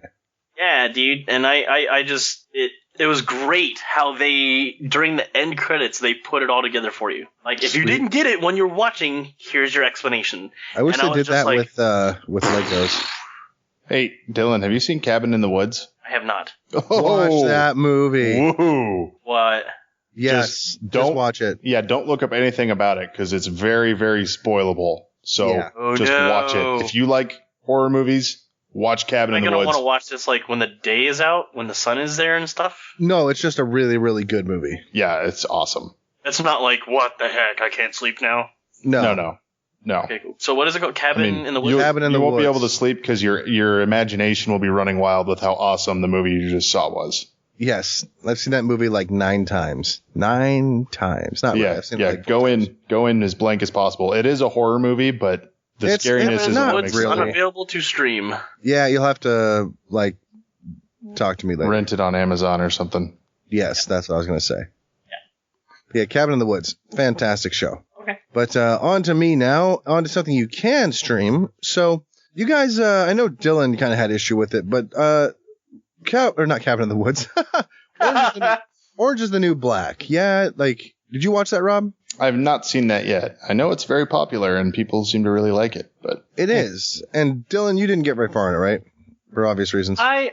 Yeah, dude, and it was great how they, during the end credits, they put it all together for you. Like, if you didn't get it when you're watching, here's your explanation. I wish they did that with Legos. Hey, Dylan, have you seen Cabin in the Woods? I have not. Watch that movie. Woohoo. What? Yes, just watch it. Yeah, don't look up anything about it because it's very, very spoilable. So just watch it. If you like horror movies, watch Cabin in the Woods. Am I going to want to watch this like when the day is out, when the sun is there and stuff? No, it's just a really, really good movie. Yeah, it's awesome. It's not like, what the heck, I can't sleep now? No. No. Okay, cool. So what is it called? Cabin in the Woods? Cabin in the You won't be Woods. able to sleep because your imagination will be running wild with how awesome the movie you just saw was. Yes, I've seen that movie like 9 times. 9 times. Not really. Yeah, I've seen it like 4 go times. in as blank as possible. It is a horror movie, but the It's scariness Cabin is in the not Woods, really. unavailable to stream. Yeah, you'll have to like talk to me later. rent it on Amazon or something. Yes, that's what I was going to say. Yeah, Cabin in the Woods. Fantastic show. Okay. But on to me now. On to something you can stream. So you guys, I know Dylan kind of had issue with it, but not Cabin in the Woods. Orange is the New Black. Yeah, like, did you watch that, Rob? I've not seen that yet. I know it's very popular and people seem to really like it, but It is. And Dylan, you didn't get very far in it, right? For obvious reasons. I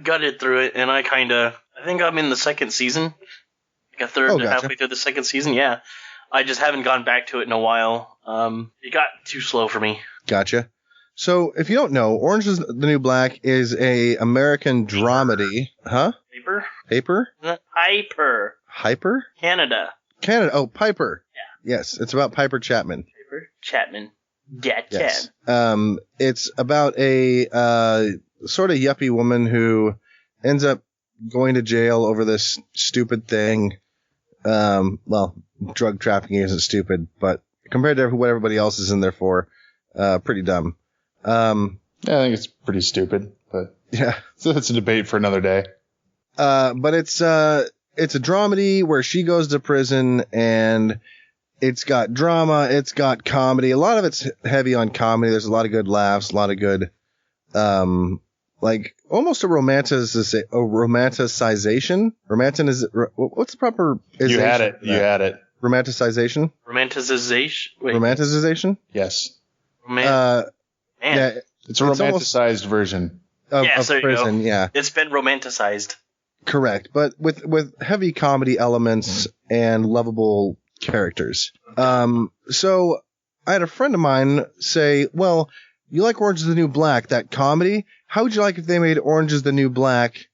gutted through it, and I think I'm in the second season. Like a third, Oh, gotcha. halfway through the second season, yeah. I just haven't gone back to it in a while. It got too slow for me. Gotcha. So if you don't know, Orange is the New Black is a American dramedy. Huh? Paper? Paper? Hyper. Hyper? Canada. Canada. Oh, Piper. Yeah. Yes, it's about Piper Chapman. Paper. Chapman. Get Yes. It's about a sort of yuppie woman who ends up going to jail over this stupid thing. Well, drug trafficking isn't stupid, but compared to what everybody else is in there for, pretty dumb. yeah, I think it's pretty stupid, but Yeah. so it's a debate for another day. But it's a dramedy where she goes to prison, and it's got drama, it's got comedy. A lot of it's heavy on comedy. There's a lot of good laughs, a lot of good, like almost a romanticization. What's the proper? You had it. You had it. Romanticization. Romanticization? Wait. Romanticization. Yes. Man. Yeah, It's a romanticized version. of Yes, there you go. prison. Yeah. It's been romanticized. Correct, but with heavy comedy elements and lovable characters. So I had a friend of mine say, well, you like Orange is the New Black, that comedy? How would you like if they made Orange is the New Black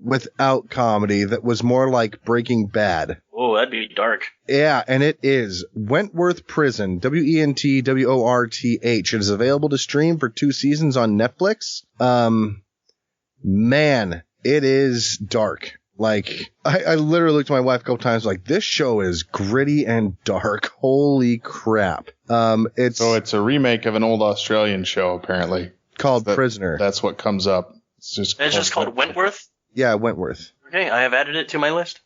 without comedy that was more like Breaking Bad? Oh, that'd be dark. Yeah, and it is. Wentworth Prison, Wentworth. It is available to stream for 2 seasons on Netflix. Man, it is dark. Like, I literally looked at my wife a couple times like, this show is gritty and dark. Holy crap. So it's a remake of an old Australian show, apparently. called Prisoner. That's what comes up. It's just called Wentworth? Yeah, Wentworth. Okay, I have added it to my list.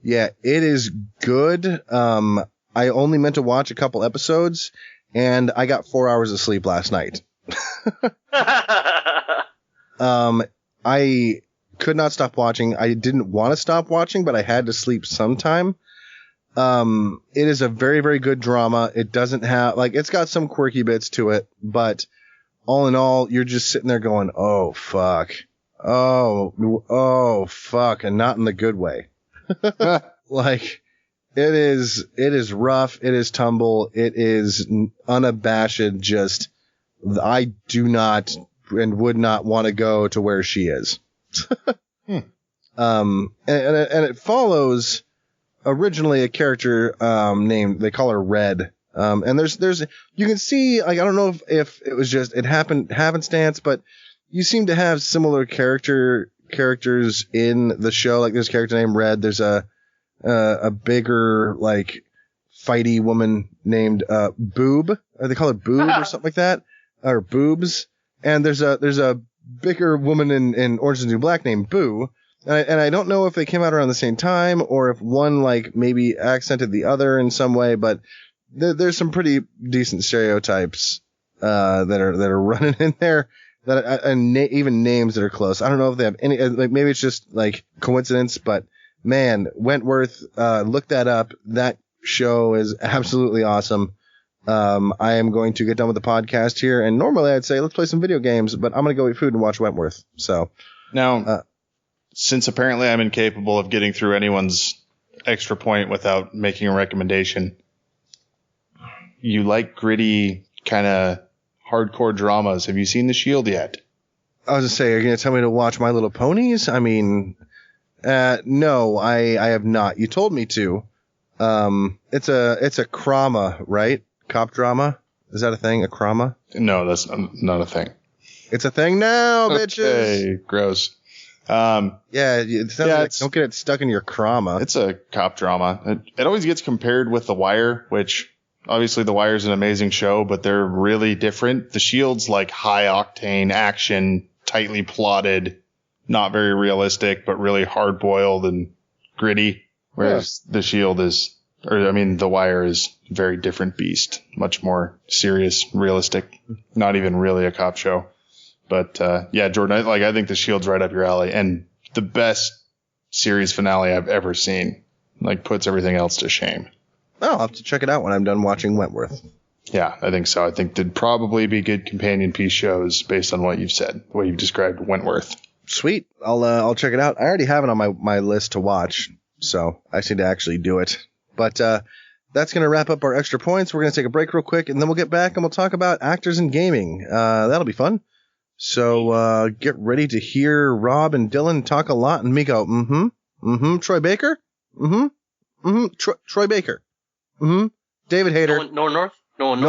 Yeah, it is good. I only meant to watch a couple episodes, and I got 4 hours of sleep last night. I could not stop watching. I didn't want to stop watching, but I had to sleep sometime. It is a very, very good drama. It doesn't have, like, it's got some quirky bits to it, but all in all, you're just sitting there going, oh, fuck. Oh, fuck. And not in the good way. Like, it is rough. It is tumble. It is unabashed. Just, I do not and would not want to go to where she is. And it follows originally a character, named, they call her Red. And there's, you can see, like, I don't know if it was just, it happened happenstance, but you seem to have similar characters in the show. Like, there's a character named Red. There's a bigger, like, fighty woman named, Boob. Or they call her Boob or something like that. Or Boobs. And there's a bigger woman in Orange is the New Black named Boo. And I don't know if they came out around the same time or if one, like, maybe accented the other in some way, but there's some pretty decent stereotypes, that are running in there, even names that are close. I don't know if they have any, like, maybe it's just, like, coincidence, but man, Wentworth, look that up. That show is absolutely awesome. I am going to get done with the podcast here, and normally I'd say let's play some video games, but I'm going to go eat food and watch Wentworth. So now, since apparently I'm incapable of getting through anyone's extra point without making a recommendation, you like gritty kind of hardcore dramas. Have you seen The Shield yet? I was going to say, are you going to tell me to watch My Little Ponies? I mean, no, I have not. You told me to. It's a crama, right? Cop drama? Is that a thing? A crama? No, that's not a thing. It's a thing now, bitches. Okay, gross. Don't get it stuck in your crama. It's a cop drama. It always gets compared with The Wire, which obviously The Wire is an amazing show, but they're really different. The Shield's like high octane action, tightly plotted, not very realistic, but really hard boiled and gritty. Whereas The Wire is a very different beast, much more serious, realistic, not even really a cop show. But Jordan, I think The Shield's right up your alley, and the best series finale I've ever seen. Like, puts everything else to shame. Oh, I'll have to check it out when I'm done watching Wentworth. Yeah, I think so. I think there'd probably be good companion piece shows based on what you've said, the way you've described Wentworth. Sweet. I'll check it out. I already have it on my list to watch, so I just need to actually do it. But that's going to wrap up our extra points. We're going to take a break real quick, and then we'll get back and we'll talk about actors in gaming. That'll be fun. So get ready to hear Rob and Dylan talk a lot, and me go, Troy Baker? Troy Baker. David Hayter. Nolan North? Nolan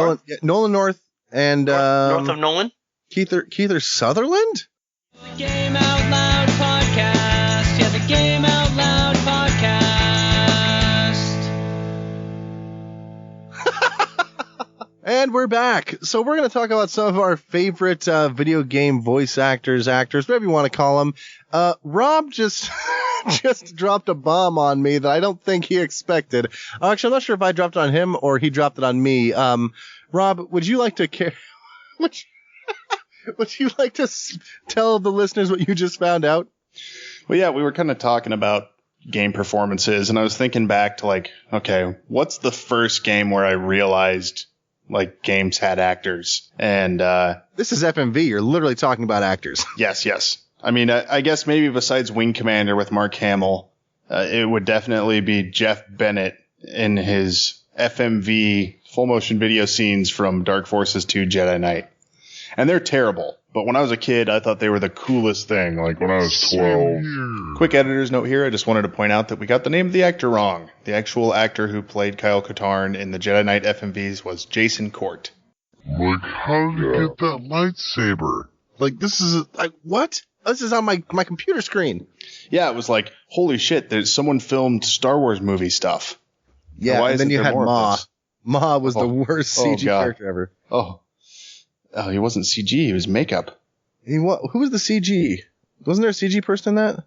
North. And North of Nolan? Keither Sutherland? The Game Out Loud podcast. Yeah, the Game Out Loud podcast. And we're back. So we're going to talk about some of our favorite video game voice actors, whatever you want to call them. Rob just dropped a bomb on me that I don't think he expected. Actually, I'm not sure if I dropped it on him or he dropped it on me. Rob, would you like to would you like to tell the listeners what you just found out? Well, yeah, we were kind of talking about game performances, and I was thinking back to okay, what's the first game where I realized games had actors? And this is FMV. You're literally talking about actors. Yes. I mean, I guess maybe besides Wing Commander with Mark Hamill, it would definitely be Jeff Bennett in his FMV full motion video scenes from Dark Forces 2 Jedi Knight. And they're terrible, but when I was a kid, I thought they were the coolest thing, when I was 12. Quick editor's note here, I just wanted to point out that we got the name of the actor wrong. The actual actor who played Kyle Katarn in the Jedi Knight FMVs was Jason Court. How did you get that lightsaber? This is what? This is on my computer screen. Yeah, it was holy shit, there's someone filmed Star Wars movie stuff. Yeah, and then you had Ma. Ma was the worst CG character ever. Oh, he wasn't CG. He was makeup. Who was the CG? Wasn't there a CG person in that?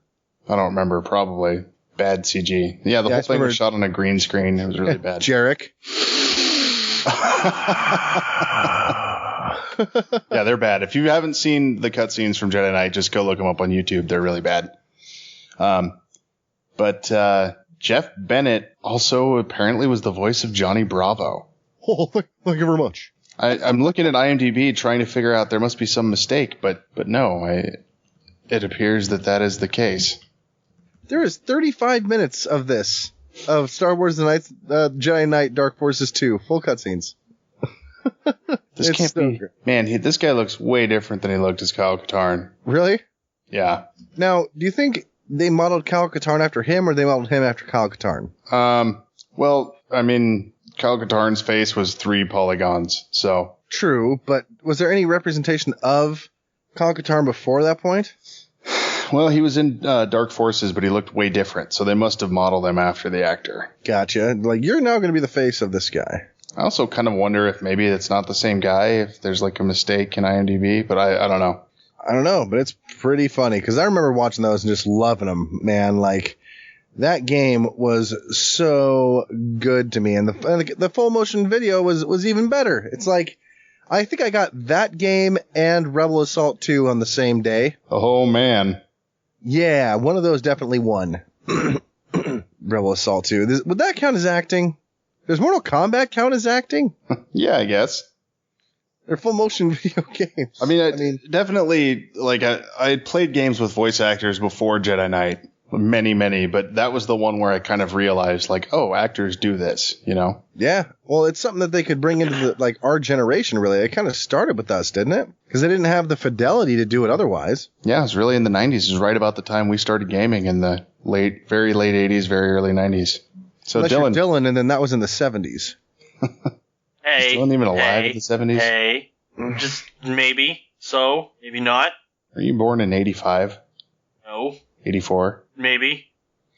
I don't remember. Probably bad CG. Yeah, the whole thing was shot on a green screen. It was really bad. Jarek. Yeah, they're bad. If you haven't seen the cutscenes from Jedi Knight, just go look them up on YouTube. They're really bad. But Jeff Bennett also apparently was the voice of Johnny Bravo. Oh, thank you very much. I'm looking at IMDb trying to figure out there must be some mistake, but no, it appears that is the case. There is 35 minutes of this, of Star Wars Jedi Knight Dark Forces 2, full cutscenes. This can't be. Great. Man, this guy looks way different than he looked as Kyle Katarn. Really? Yeah. Now, do you think they modeled Kyle Katarn after him, or they modeled him after Kyle Katarn? Well, I mean, Kyle Katarn's face was 3 polygons, so. True, but was there any representation of Kyle Katarn before that point? Well, he was in Dark Forces, but he looked way different, so they must have modeled him after the actor. Gotcha. You're now going to be the face of this guy. I also kind of wonder if maybe it's not the same guy, if there's a mistake in IMDb, but I don't know. I don't know, but it's pretty funny, because I remember watching those and just loving them, man. That game was so good to me, and the full motion video was even better. It's I think I got that game and Rebel Assault 2 on the same day. Oh, man. Yeah, one of those definitely won. Rebel Assault 2. Would that count as acting? Does Mortal Kombat count as acting? Yeah, I guess. They're full motion video games. I mean, definitely, I had played games with voice actors before Jedi Knight. Many, but that was the one where I kind of realized, oh, actors do this, you know? Yeah. Well, it's something that they could bring into our generation, really. It kind of started with us, didn't it? Because they didn't have the fidelity to do it otherwise. Yeah, it was really in the 90s. It was right about the time we started gaming in the very late 80s, very early 90s. So Unless you're Dylan, Dylan, and then that was in the 70s. Hey, is Dylan even alive hey, in the 70s? Hey, just maybe. So, maybe not. Are you born in 85? No. 84? Maybe.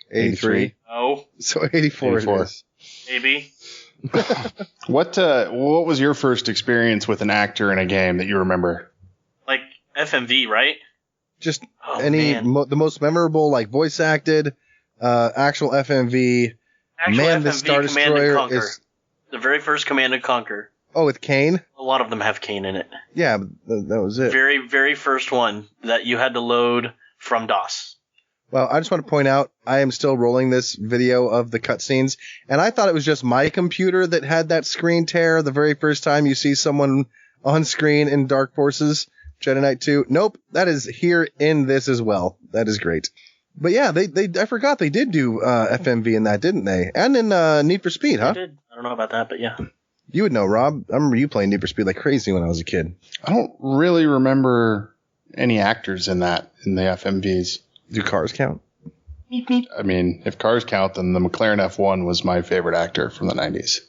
83. No. So 84 84. it is. Maybe. What was your first experience with an actor in a game that you remember? Like FMV, right? Just Oh, any man. the most memorable, like voice acted, actual FMV. Actual Man, FMV this Star Command and Destroyer Conquer. is. The very first Command and Conquer. Oh, with Kane? A lot of them have Kane in it. Yeah, that was it. Very, very first one that you had to load from DOS. Well, I just want to point out, I am still rolling this video of the cutscenes, and I thought it was just my computer that had that screen tear the very first time you see someone on screen in Dark Forces, Jedi Knight 2. Nope, that is here in this as well. That is great. But yeah, I forgot they did do FMV in that, didn't they? And in Need for Speed, I huh? did. I don't know about that, but yeah. You would know, Rob. I remember you playing Need for Speed like crazy when I was a kid. I don't really remember any actors in the FMVs. Do cars count? I mean, if cars count, then the McLaren F1 was my favorite actor from the 90s.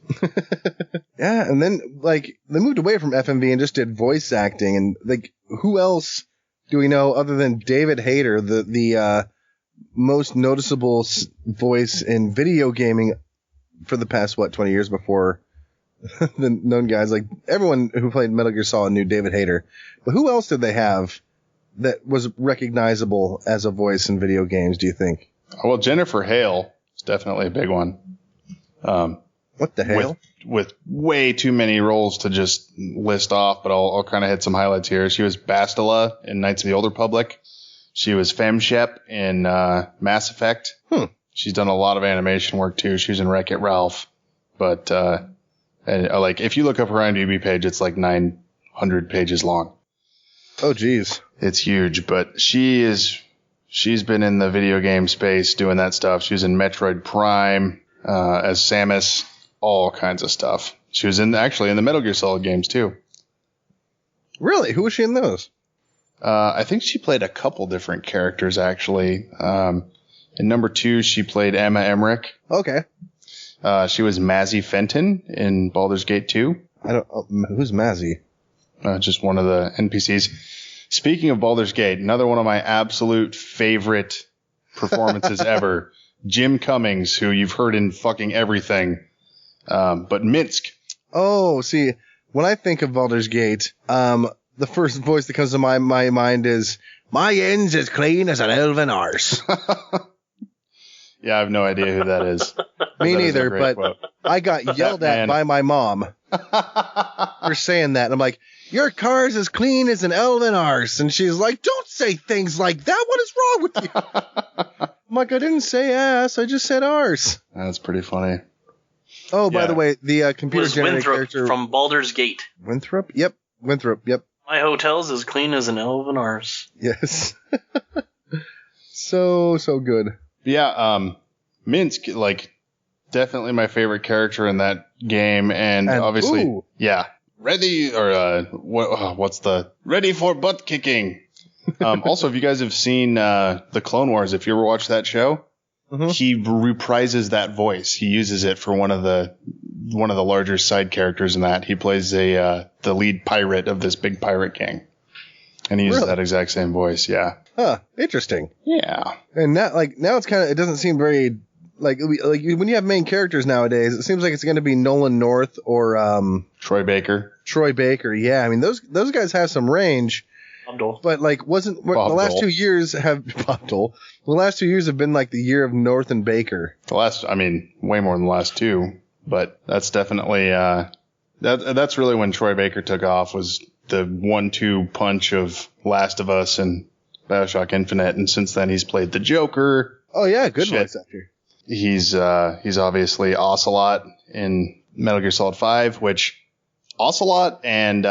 Yeah, and then, like, they moved away from FMV and just did voice acting, and, like, who else do we know other than David Hayter, the most noticeable voice in video gaming for the past, 20 years before the known guys? Like, everyone who played Metal Gear Solid knew David Hayter. But who else did they have that was recognizable as a voice in video games, do you think? Well, Jennifer Hale is definitely a big one. What the hell? With way too many roles to just list off, but I'll kind of hit some highlights here. She was Bastila in Knights of the Old Republic. She was Femshep in Mass Effect. She's done a lot of animation work too. She was in Wreck-It Ralph. But like, if you look up her IMDb page, it's like 900 pages long. Oh, geez. It's huge, but she's been in the video game space doing that stuff. She was in Metroid Prime as Samus, all kinds of stuff. She was actually in the Metal Gear Solid games too. Really? Who was she in those? I think she played a couple different characters actually. In number 2, she played Emma Emmerich. Okay. She was Mazzy Fenton in Baldur's Gate 2. Who's Mazzy? Just one of the NPCs. Speaking of Baldur's Gate, another one of my absolute favorite performances ever. Jim Cummings, who you've heard in fucking everything. But Minsk. Oh, see, when I think of Baldur's Gate, the first voice that comes to my mind is, "My end's as clean as an elven arse." Yeah, I have no idea who that is. Me That is a neither, great but quote. I got yelled at man. by my mom for saying that. And I'm like, "Your car's as clean as an elven arse." And she's like, "Don't say things like that. What is wrong with you?" I'm like, "I didn't say ass. I just said arse." That's pretty funny. Oh, by Yeah. the way, the Was computer-generated Winthrop character... from Baldur's Gate. Winthrop? Yep. Winthrop, yep. My hotel's as clean as an elven arse. Yes. So good. Yeah, Minsk, like, definitely my favorite character in that game, and obviously, ooh. yeah, ready, or, what's the, ready for butt kicking. Also, if you guys have seen, the Clone Wars, if you ever watched that show, he reprises that voice. He uses it for one of the larger side characters in that. He plays the lead pirate of this big pirate gang. And he uses Really? that exact same voice, yeah. Huh. Interesting. Yeah. And now it's kind of, it doesn't seem very, like when you have main characters nowadays, it seems like it's going to be Nolan North or, Troy Baker. Troy Baker. Yeah. I mean, those guys have some range, Abdul. but like the last Dole. 2 years have, Bob Dole, the last 2 years have been like the year of North and Baker. Way more than the last 2, but that's definitely, that's really when Troy Baker took off, was the 1-2 punch of Last of Us and BioShock Infinite, and since then he's played the Joker. Oh yeah. Good Shit. voice actor. He's obviously Ocelot in Metal Gear Solid 5, which Ocelot and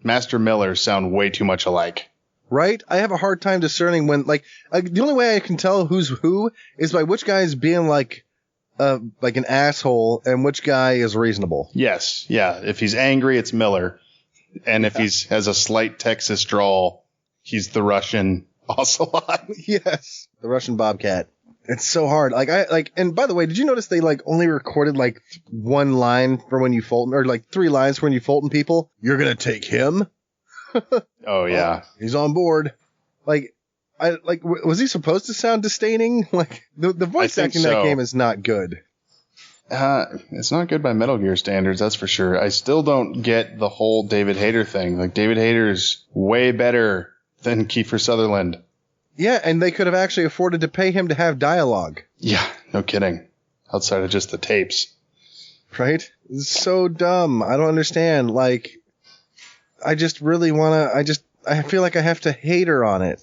Master Miller sound way too much alike. Right? I have a hard time discerning when, like the only way I can tell who's who is by which guy is being like an asshole and which guy is reasonable. Yes, yeah. If he's angry, it's Miller, and if he's has a slight Texas drawl, he's the Russian Ocelot. Yes. The Russian Bobcat. It's so hard. And by the way, did you notice they only recorded one line for when you Fulton, or 3 lines for when you Fulton people? You're gonna take him? Oh yeah. Oh, he's on board. Was he supposed to sound disdaining? The voice acting in that game is not good. It's not good by Metal Gear standards, that's for sure. I still don't get the whole David Hayter thing. David Hayter's way better than Kiefer Sutherland. Yeah, and they could have actually afforded to pay him to have dialogue. Yeah, no kidding. Outside of just the tapes. Right? It's so dumb. I don't understand. I just really want to... I feel like I have to hate her on it.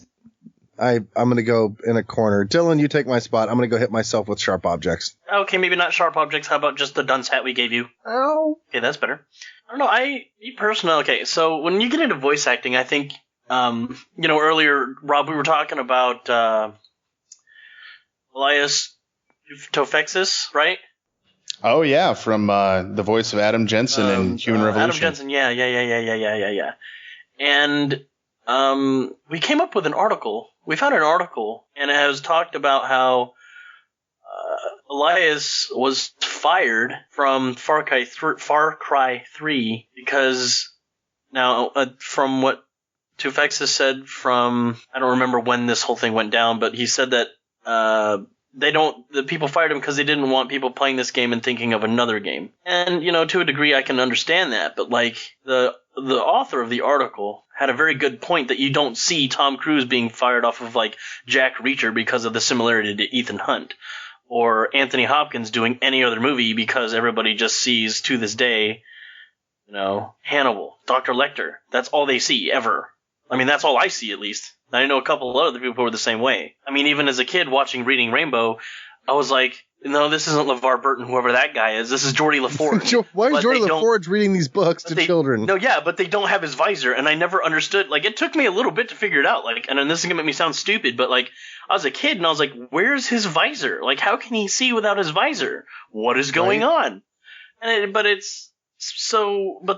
I'm going to go in a corner. Dylan, you take my spot. I'm going to go hit myself with sharp objects. Okay, maybe not sharp objects. How about just the dunce hat we gave you? Ow. Okay, that's better. I don't know. Me personally, okay, so when you get into voice acting, I think... earlier, Rob, we were talking about Elias Tofexis, right? Oh yeah, from the voice of Adam Jensen in Human Revolution. Adam Jensen, yeah. And we came up with an article. We found an article, and it has talked about how Elias was fired from Far Cry 3 because now, from what Tufexis said I don't remember when this whole thing went down, but he said that the people fired him because they didn't want people playing this game and thinking of another game. And, to a degree I can understand that, but the author of the article had a very good point that you don't see Tom Cruise being fired off of Jack Reacher because of the similarity to Ethan Hunt, or Anthony Hopkins doing any other movie because everybody just sees to this day, Hannibal, Dr. Lecter. That's all they see ever. I mean, that's all I see, at least. I know a couple of other people who were the same way. I mean, even as a kid watching Reading Rainbow, I was like, no, this isn't LeVar Burton, whoever that guy is. This is Geordie LaForge. Why is Geordie LaForge reading these books to children? No, yeah, but they don't have his visor, and I never understood. It took me a little bit to figure it out. And this is going to make me sound stupid, but, I was a kid, and I was like, where's his visor? How can he see without his visor? What is going on? But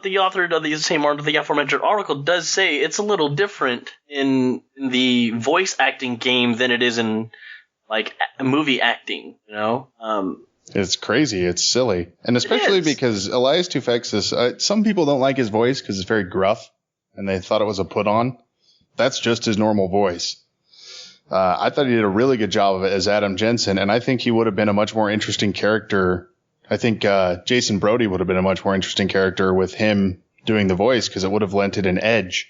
the author of the same article, the aforementioned article, does say it's a little different in the voice acting game than it is in movie acting. It's crazy. It's silly, and especially because Elias Tufexis. Some people don't like his voice because it's very gruff, and they thought it was a put on. That's just his normal voice. I thought he did a really good job of it as Adam Jensen, and I think he would have been a much more interesting character. I think Jason Brody would have been a much more interesting character with him doing the voice because it would have lent it an edge.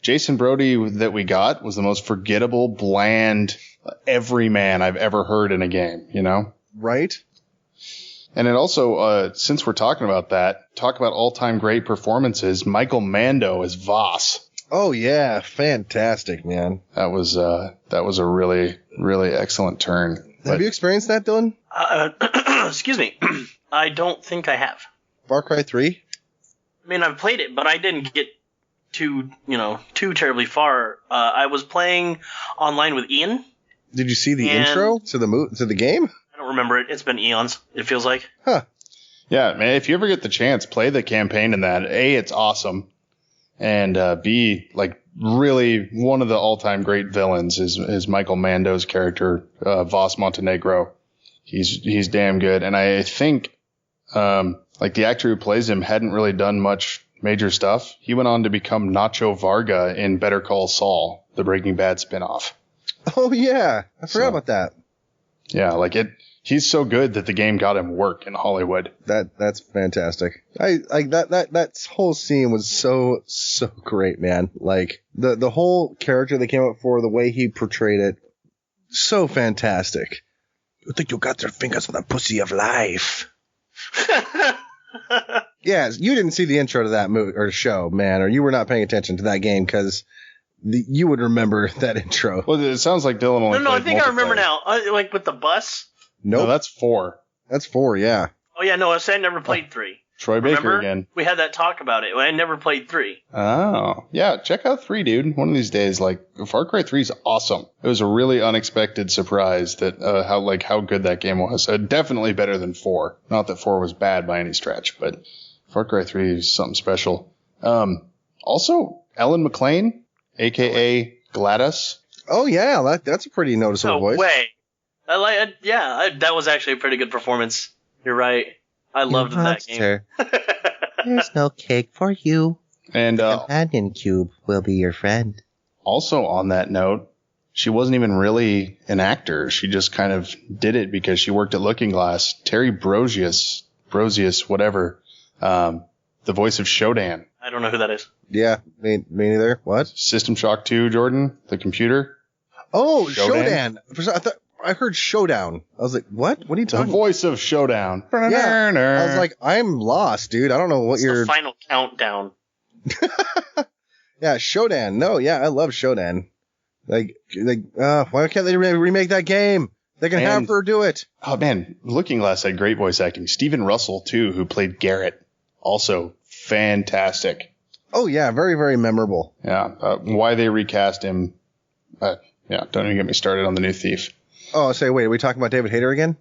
Jason Brody that we got was the most forgettable, bland, everyman I've ever heard in a game, Right. And it also, since we're talking about that, talk about all-time great performances, Michael Mando as Voss. Oh, yeah. Fantastic, man. That was a really, really excellent turn. Have you experienced that, Dylan? Excuse me. I don't think I have. Far Cry 3? I mean, I've played it, but I didn't get too terribly far. I was playing online with Ian. Did you see the intro to the game? I don't remember it. It's been eons, it feels like. Huh. Yeah, man, if you ever get the chance, play the campaign in that. A, it's awesome. And B, really one of the all-time great villains is Michael Mando's character, Voss Montenegro. He's damn good. And I think, the actor who plays him hadn't really done much major stuff. He went on to become Nacho Varga in Better Call Saul, the Breaking Bad spinoff. Oh, yeah. I forgot about that. Yeah, he's so good that the game got him work in Hollywood. That's fantastic. That whole scene was so great, man. The whole character they came up for, the way he portrayed it, so fantastic. You think you got your fingers on the pussy of life? Yeah, you didn't see the intro to that movie or show, man, or you were not paying attention to that game because you would remember that intro. Well, it sounds like Dylan only. No, I think I remember now. With the bus. Nope. No, that's 4. That's 4, yeah. Oh yeah, no, I said I never played 3. Troy Baker again. We had that talk about it. I never played 3. Oh, yeah. Check out 3, dude. One of these days, Far Cry 3 is awesome. It was a really unexpected surprise that how good that game was. Definitely better than 4. Not that 4 was bad by any stretch, but Far Cry 3 is something special. Also, Ellen McLean, a.k.a. Gladys. Oh, yeah. That's a pretty noticeable voice. No way. That was actually a pretty good performance. You're right. I loved that game. There's no cake for you. And The companion cube will be your friend. also on that note, she wasn't even really an actor. She just kind of did it because she worked at Looking Glass. Terry Brosius, whatever, the voice of Shodan. I don't know who that is. Yeah, me neither. What? System Shock 2, Jordan, the computer. Oh, Shodan? Shodan. I heard Showdown. I was like, what? What are you The talking about? voice of Showdown. Yeah. I was like, I'm lost, dude. I don't know what It's you're... the final countdown. Yeah, Shodan. No, yeah, I love Shodan. Why can't they remake that game? They can have her do it. Oh, man. Looking Glass had great voice acting. Stephen Russell, too, who played Garrett. Also fantastic. Oh, yeah, very, very memorable. Yeah. Why they recast him. Don't even get me started on the new Thief. Oh, wait, are we talking about David Hayter again?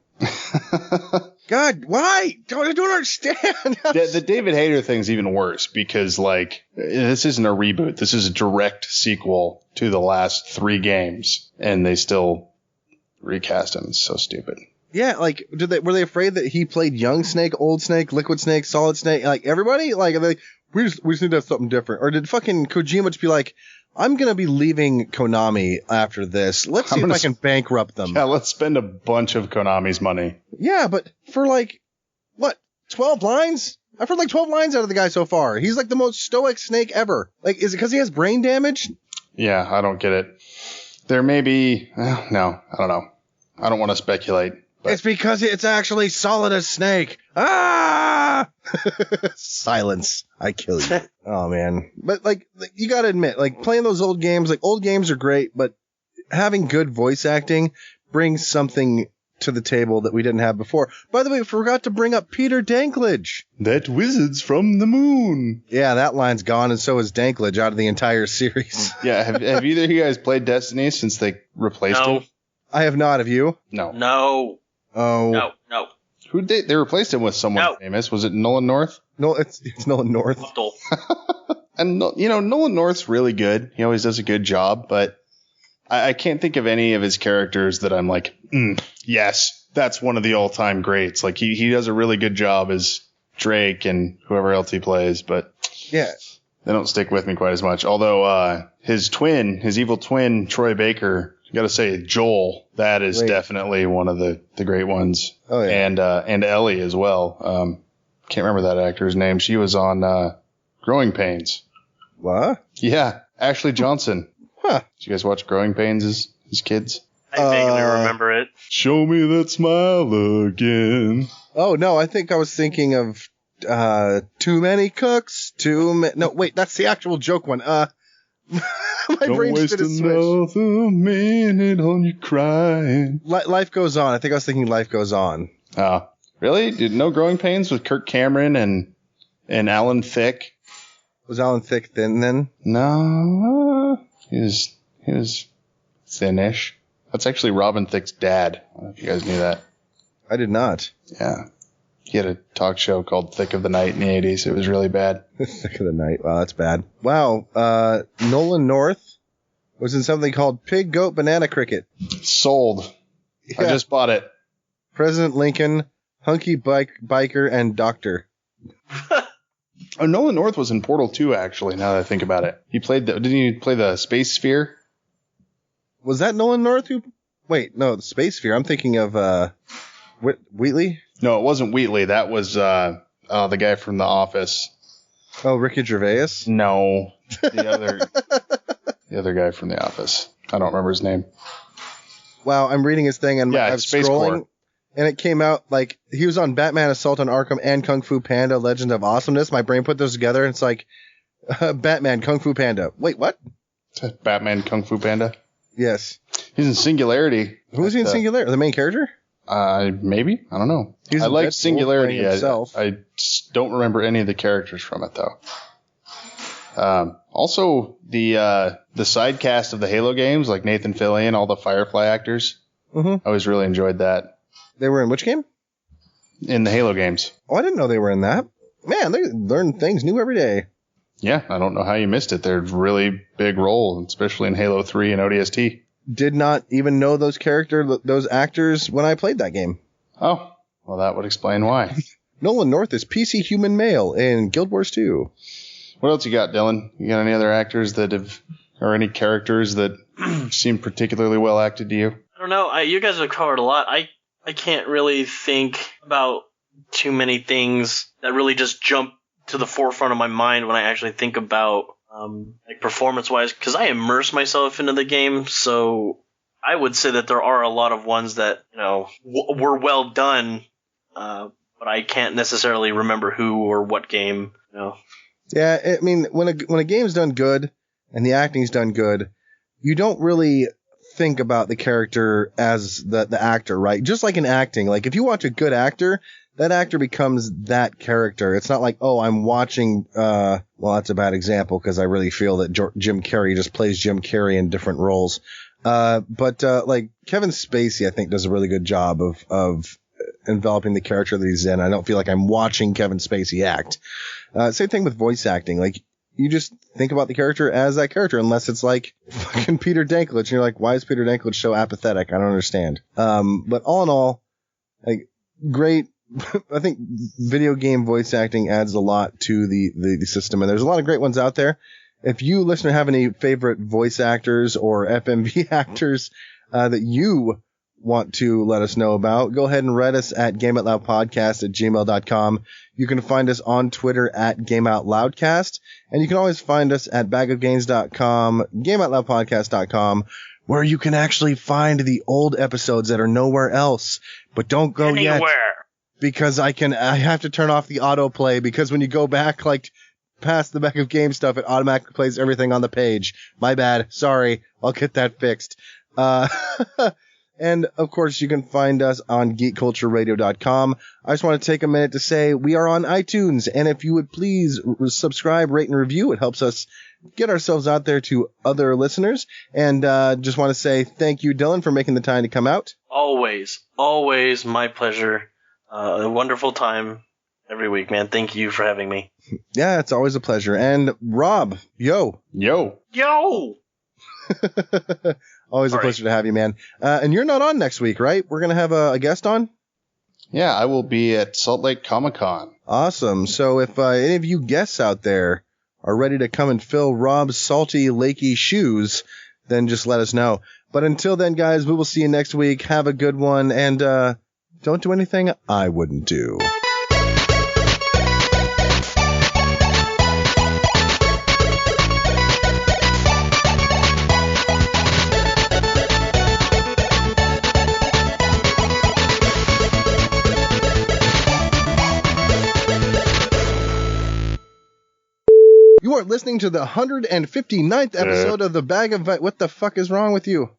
God, why? I don't understand. The David Hayter thing's even worse because, this isn't a reboot. This is a direct sequel to the last 3 games, and they still recast him. It's so stupid. Yeah, were they afraid that he played Young Snake, Old Snake, Liquid Snake, Solid Snake, everybody? We just need to have something different. Or did fucking Kojima just be like, I'm going to be leaving Konami after this. Let's see if I can bankrupt them. Yeah, let's spend a bunch of Konami's money. Yeah, but for 12 lines? I've heard 12 lines out of the guy so far. He's the most stoic Snake ever. Is it because he has brain damage? Yeah, I don't get it. There may be... no, I don't know. I don't want to speculate. But. It's because it's actually solid as Snake. Ah! Silence. I kill you. Oh, man. But, you gotta admit, playing those old games are great, but having good voice acting brings something to the table that we didn't have before. By the way, we forgot to bring up Peter Dinklage. That wizard's from the moon. Yeah, that line's gone, and so is Dinklage out of the entire series. Yeah, have either of you guys played Destiny since they replaced him? I have not. Have you? No. Oh. No. Who did they replaced him with someone famous? Was it Nolan North? No, it's Nolan North. And Nolan North's really good. He always does a good job, but I can't think of any of his characters that I'm like, yes, that's one of the all-time greats. He does a really good job as Drake and whoever else he plays, but yeah, they don't stick with me quite as much. Although his evil twin, Troy Baker, you got to say Joel, that is definitely one of the great ones. Oh yeah, and Ellie as well. Can't remember that actor's name. She was on Growing Pains. What? Yeah, Ashley Johnson. Huh? Did you guys watch Growing Pains as kids? I vaguely remember it. Show me that smile again. Oh no, I think I was thinking of Too Many Cooks. No, wait, that's the actual joke one. My brain just did a switch. Don't waste another minute on you crying. Life Goes On. I think I was thinking Life Goes On. Oh, really? Did no Growing Pains with Kirk Cameron and Alan Thicke? Was Alan Thicke thin then? No, he was thinnish. That's actually Robin Thicke's dad. I don't know if you guys knew that. I did not. Yeah. He had a talk show called Thick of the Night in the 80s. It was really bad. Thick of the Night. Wow, that's bad. Wow. Nolan North was in something called Pig, Goat, Banana, Cricket. Sold. Yeah. I just bought it. President Lincoln, Hunky Biker, and Doctor. Oh, Nolan North was in Portal 2, actually, now that I think about it. Didn't he play the Space Sphere? Was that Nolan North who... Wait, no, the Space Sphere. I'm thinking of, Wheatley? No, it wasn't Wheatley. That was, the guy from The Office. Oh, Ricky Gervais? No. The other guy from The Office. I don't remember his name. Wow, I'm reading his thing and I'm Space scrolling. Corps. And it came out he was on Batman Assault on Arkham and Kung Fu Panda Legend of Awesomeness. My brain put those together and it's Batman Kung Fu Panda. Wait, what? Batman Kung Fu Panda? Yes. He's in Singularity. Who is he in Singularity? The main character? Maybe? I don't know. I like Singularity. I just don't remember any of the characters from it, though. Also, the side cast of the Halo games, like Nathan Fillion, all the Firefly actors, I always really enjoyed that. They were in which game? In the Halo games. Oh, I didn't know they were in that. Man, they learn things new every day. Yeah, I don't know how you missed it. They're a really big role, especially in Halo 3 and ODST. did not even know those actors when I played that game. Oh, well, that would explain why. Nolan North is PC Human Male in Guild Wars 2. What else you got, Dylan? You got any other actors or any characters that seem particularly well acted to you? I don't know. You guys have covered a lot. I can't really think about too many things that really just jump to the forefront of my mind when I actually think about like performance-wise, because I immerse myself into the game. So I would say that there are a lot of ones that were well done, but I can't necessarily remember who or what game. Yeah, I mean, when a game's done good and the acting's done good, you don't really think about the character as the actor, right? Just like in acting, like if you watch a good actor, that actor becomes that character. It's not like, oh, I'm watching, well, that's a bad example because I really feel that Jim Carrey just plays Jim Carrey in different roles. But like Kevin Spacey, I think does a really good job of enveloping the character that he's in. I don't feel like I'm watching Kevin Spacey act. Same thing with voice acting. Like, you just think about the character as that character, unless it's like fucking Peter Dinklage, and you're like, why is Peter Dinklage so apathetic? I don't understand. But all in all, like, great. I think video game voice acting adds a lot to the system, and there's a lot of great ones out there. If you, listener, have any favorite voice actors or FMV actors that you want to let us know about, go ahead and write us at gameoutloudpodcast@gmail.com. You can find us on Twitter at gameoutloudcast, and you can always find us at bagofgames.com, gameoutloudpodcast.com, where you can actually find the old episodes that are nowhere else. But don't go yet, because I have to turn off the autoplay, because when you go back like past the Bag of Games stuff, it automatically plays everything on the page. My bad. Sorry. I'll get that fixed. And, of course, you can find us on geekcultureradio.com. I just want to take a minute to say we are on iTunes, and if you would please subscribe, rate, and review, it helps us get ourselves out there to other listeners. And just want to say thank you, Dylan, for making the time to come out. Always my pleasure. A wonderful time every week, man. Thank you for having me. Yeah, it's always a pleasure. And Rob, yo. Always a pleasure to have you, man. And you're not on next week, right? We're going to have a guest on? Yeah, I will be at Salt Lake Comic-Con. Awesome. So if any of you guests out there are ready to come and fill Rob's salty, lakey shoes, then just let us know. But until then, guys, we will see you next week. Have a good one, and don't do anything I wouldn't do. You are listening to the 159th episode of the Bag of... What the fuck is wrong with you?